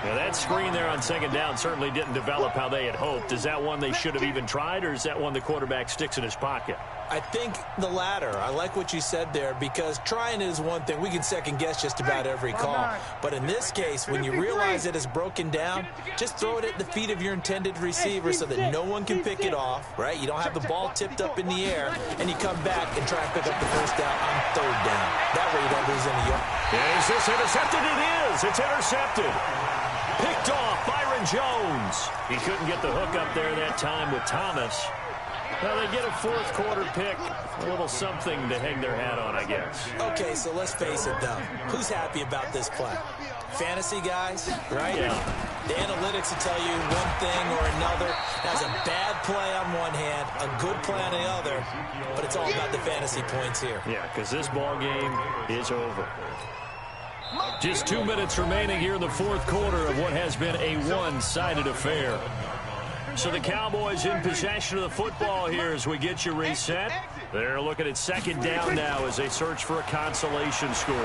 Now that screen there on 2nd down certainly didn't develop how they had hoped. Is that one they should have even tried, or is that one the quarterback sticks in his pocket? I think the latter. I like what you said there, because trying is one thing. We can second-guess just about every call. But in this case, when you realize it is broken down, just throw it at the feet of your intended receiver so that no one can pick it off, right? You don't have the ball tipped up in the air, and you come back and try and pick up the 1st down on 3rd down. That way you don't lose any yards. Is this intercepted? It is. It's intercepted. Picked off Byron Jones. He couldn't get the hook up there that time with Thomas. Well, they get a fourth quarter pick. A little something to hang their hat on, I guess. Okay, so let's face it, though. Who's happy about this play? Fantasy guys, right? Yeah. The analytics will tell you one thing or another. That's a bad play on one hand, a good play on the other, but it's all about the fantasy points here. Yeah, because this ball game is over. Just 2 minutes remaining here in the fourth quarter of what has been a one-sided affair. So the Cowboys in possession of the football here as we get you reset. They're looking at second down now as they search for a consolation score.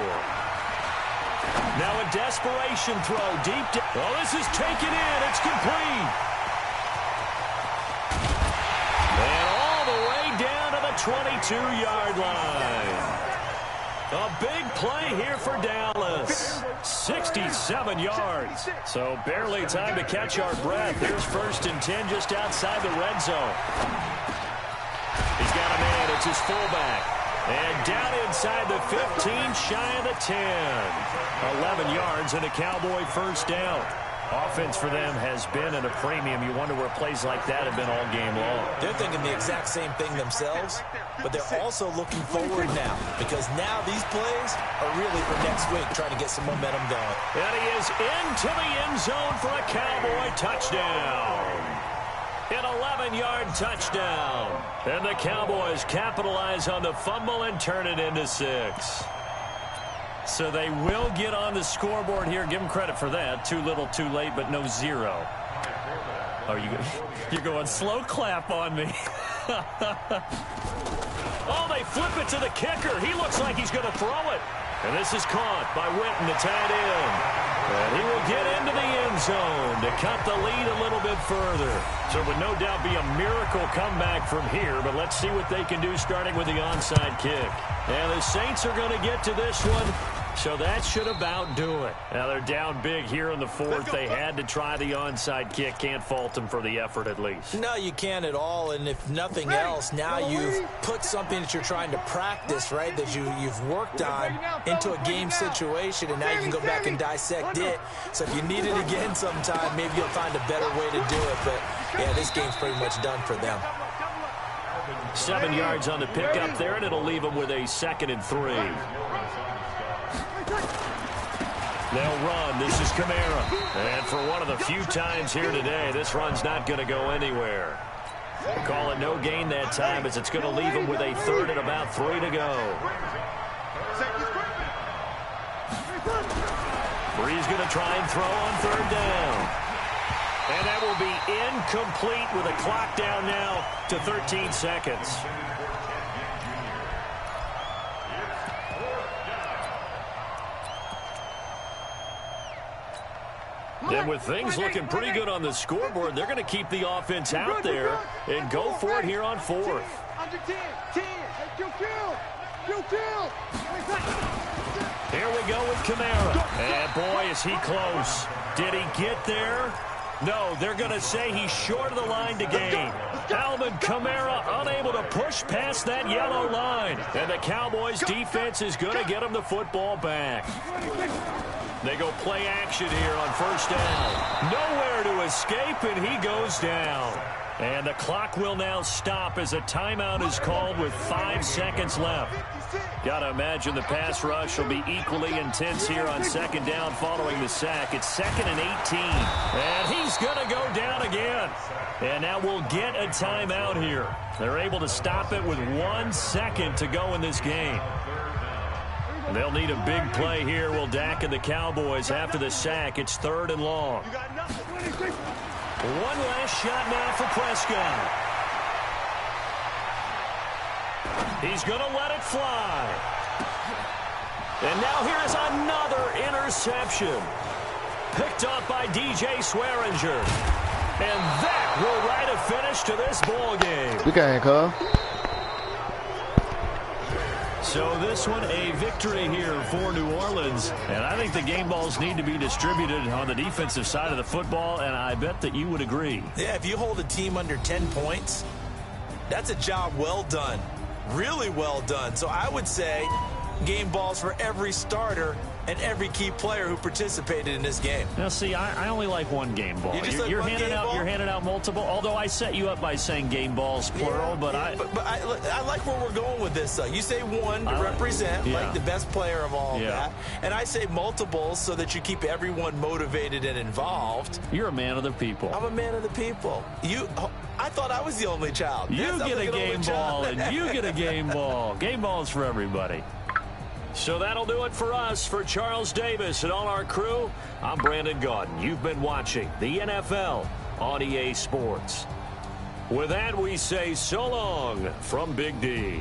Now a desperation throw deep down. Oh, this is taken in. It's complete. And all the way down to the 22-yard line. A big play here for Dallas. 67 yards. So barely time to catch our breath. Here's 1st and 10 just outside the red zone. He's got a man. It's his fullback. And down inside the 15, shy of the 10. 11 yards and a Cowboy first down. Offense for them has been at a premium. You wonder where plays like that have been all game long. They're thinking the exact same thing themselves, but they're also looking forward now because now these plays are really for next week, trying to get some momentum going. And he is into the end zone for a Cowboy touchdown. An 11-yard touchdown. And the Cowboys capitalize on the fumble and turn it into 6. So they will get on the scoreboard here. Give them credit for that. Too little, too late, but no 0. Oh, you're going slow clap on me. Oh, they flip it to the kicker. He looks like he's going to throw it. And this is caught by Witten, the tight end. And he will get into the end zone to cut the lead a little bit further. So it would no doubt be a miracle comeback from here, but let's see what they can do starting with the onside kick. And the Saints are going to get to this one, so that should about do it. Now they're down big here in the fourth. They had to try the onside kick. Can't fault them for the effort at least. No, you can't at all, and if nothing else, now you've put something that you're trying to practice, right, that you've worked on into a game situation, and now you can go back and dissect it. So if you need it again sometime, maybe you'll find a better way to do it. But, yeah, this game's pretty much done for them. 7 yards on the pickup there, and it'll leave them with a 2nd and 3. They'll run. This is Kamara. And for one of the few times here today, this run's not going to go anywhere. Call it no gain that time as it's going to leave them with a 3rd and about 3 to go. Bree's going to try and throw on 3rd down. And that will be incomplete with a clock down now to 13 seconds. And with things looking pretty good on the scoreboard, they're going to keep the offense out there and go for it here on 4th. Here we go with Kamara. And boy, is he close. Did he get there? No, they're going to say he's short of the line to gain. Alvin Kamara unable to push past that yellow line. And the Cowboys defense is going to get him the football back. They go play action here on 1st down. Nowhere to escape, and he goes down. And the clock will now stop as a timeout is called with 5 seconds left. Got to imagine the pass rush will be equally intense here on 2nd down following the sack. It's 2nd and 18. And he's going to go down again. And now we'll get a timeout here. They're able to stop it with 1 second to go in this game. They'll need a big play here. Will Dak and the Cowboys after the sack. It's 3rd and long. One last shot now for Prescott. He's going to let it fly. And now here's another interception. Picked up by DJ Swearinger. And that will write a finish to this ball game. We can't call. So this one a victory here for New Orleans. And I think the game balls need to be distributed on the defensive side of the football, and I bet that you would agree. Yeah, if you hold a team under 10 points, that's a job well done. Really well done. So I would say game balls for every starter and every key player who participated in this game. Now, see, I only like one game ball. You're handing out multiple. Although I set you up by saying game balls plural, but I like where we're going with this. You say one to represent, like the best player of all that, and I say multiples so that you keep everyone motivated and involved. You're a man of the people. I'm a man of the people. I thought I was the only child. You get a game ball, and you get a game ball. Game balls for everybody. So that'll do it for us. For Charles Davis and all our crew, I'm Brandon Gaudin. You've been watching the NFL on EA Sports. With that, we say so long from Big D.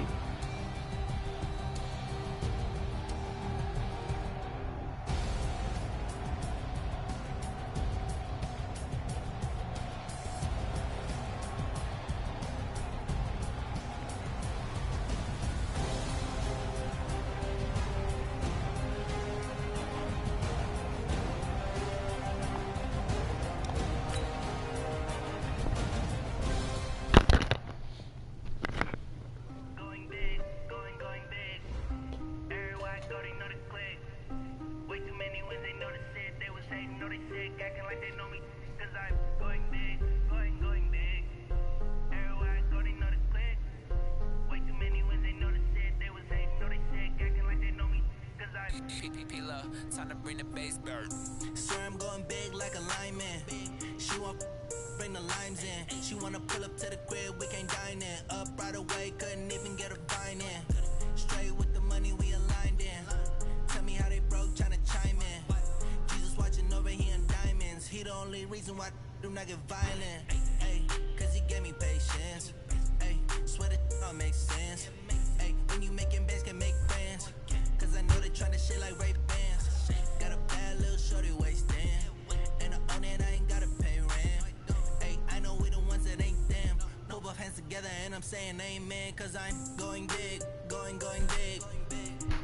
Time to bring the base bird. Swear I'm going big like a lineman. She want bring the limes in. She wanna pull up to the crib, we can't dine in. Up right away, couldn't even get a vine in. Straight with the money we aligned in. Tell me how they broke, tryna chime in. Jesus watching over here in diamonds. He the only reason why I do not get violent. Ay, cause he gave me patience. Ay, swear that all makes sense. Ay, when you making bands can make friends. Cause I know they tryna shit like Ray Bans. Got a bad little shorty wasting. And I own it, I ain't gotta pay rent. Hey, I know we the ones that ain't them. No both hands together and I'm saying amen. Cause I'm going big, going big.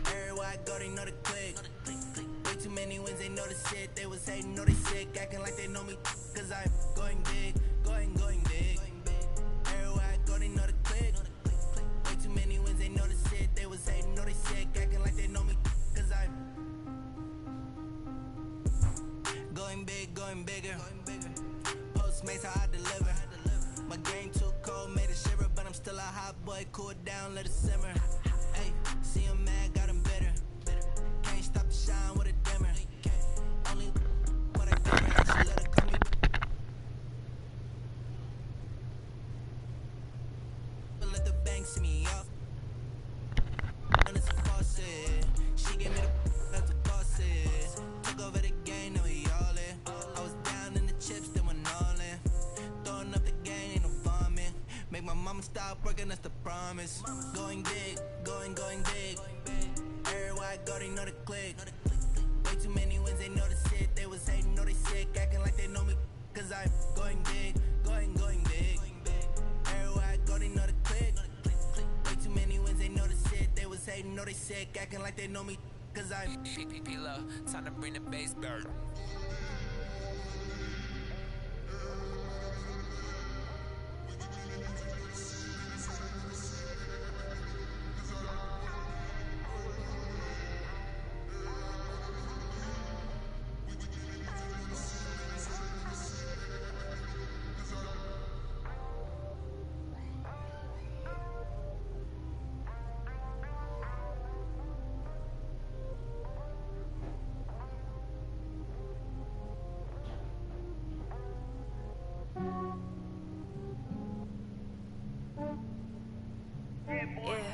Everywhere I go, they know the click. Way too many wins, they know the shit. They was hating, know they sick, acting like they know me. Cause I'm going big, going big. Everywhere I go, they know the click. Way too many wins, they know the shit. They was hating, know they sick, acting like they know me. Cause I'm going big, going bigger. Postmates how I deliver. My game too cold, made it shiver, but I'm still a hot boy. Cool it down, let it simmer. Hey, see him mad, got him bitter. Can't stop the shine with a dimmer. Only what I give her, she let her call me. But let the bank see me off. And it's a faucet. She gave me the that's the bosses. Took over the game, now we all in. I was down in the chips, then went all in. Throwing up the game, ain't no vomit. Make my mama stop working, that's the promise. Going big, going big. Everywhere I go, they know the click. Way too many wins, they know the shit. They was hating, know they sick, acting like they know me. Cause I'm going big, going big. Everywhere I go, they know the click. Way too many wins, they know the shit. They was hating, know they sick, acting like they know me. Cause I'm P-P-P-Love, time to bring the base bird.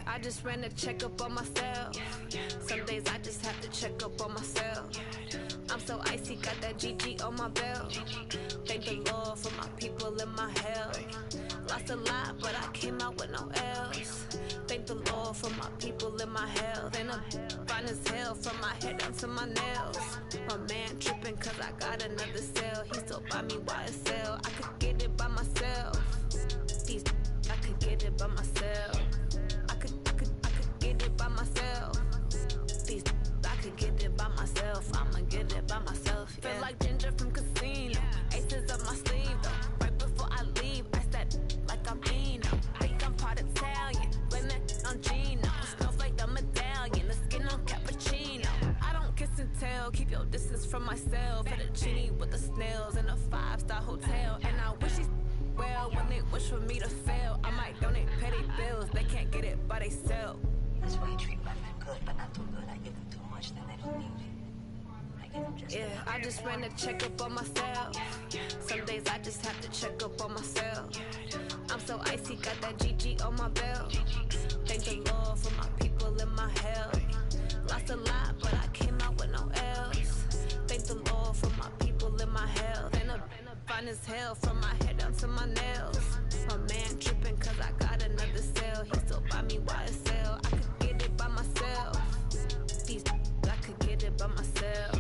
I just ran a checkup on myself. Some days I just have to check up on myself. I'm so icy, got that GG on my belt. Thank the Lord for my people and my health. Lost a lot, but I came out with no else. Thank the Lord for my people and my health. And I'm fine as hell from my head down to my nails. My man tripping cause I got another cell. He still buy me YSL. I could get it by myself. These I could get it by myself. I could get it by myself. These I could get it by myself. I'ma get it by myself. Yeah. Feel like Ginger from Casino. Aces up my sleeve though. Right before I leave, I said like I'm Eno. Think I'm part Italian. Blame it on Gino. Snowflake the medallion. The skin much for me to fail. I might donate petty bills. They can't get it by themselves. That's why you treat women good, but not too good. I give them too much, then they don't need me. I give them just enough. I just ran a checkup on myself. Some days I just have to check up on myself. I'm so icy, got that GG on my belt. Thank the Lord for my people in my health. Lost a lot, but I came out with no else. Thank the Lord for my people in my health. And I'm fine as hell from my head down to my nails. My man tripping cause I got another cell. He still buy me YSL. I could get it by myself. These I could get it by myself.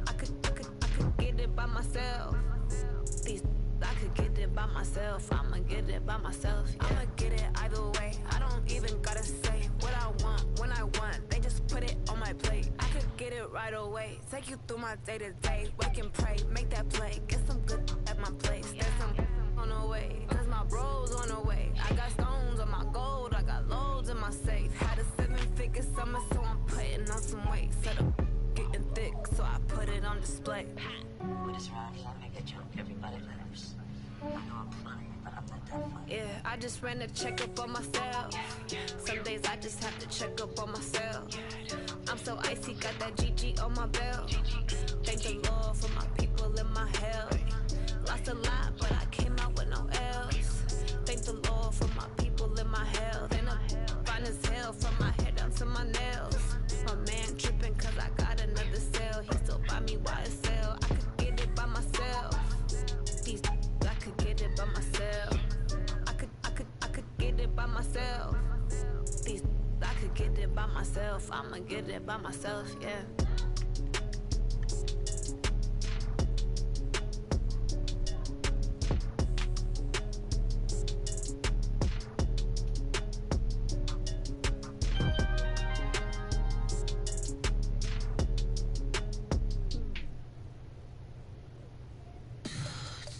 I could get it by myself. These I could get it by myself. I'ma get it by myself. Yeah. I'ma get it either way. I don't even gotta say what I want when I want. They just put it on my plate. I could get it right away. Take you through my day to day. Wake and pray, make that play. Get some good at my place. There's some on the way. Cause my bros on the way. I got stones on my gold. I got loads in my safe. Had a 7-figure summer, so I'm putting on some weight. Set up getting thick, so I put it on display. With this rhyme, I make a joke, everybody laughs. I know I'm funny, but I'm not that funny. Yeah, I just ran a checkup on myself. Some days I just have to check up on myself. I'm so icy, got that GG on my belt. Thank the Lord for my people in my health. Lost a lot, but I came out with no else. Thank the Lord for my people in my health. And I'm fine as hell from my head down to my nails. My man tripping cause I got another cell. He still buy me YSL. I could get it by myself. These I could get it by myself. I could get it by myself. These I could get it by myself. I'ma get it by myself, yeah.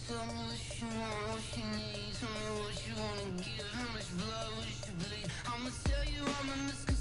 Tell me what you want, what you need. Tell me what you wanna give. How much blood would you bleed? I'ma tell you I'm in the sky.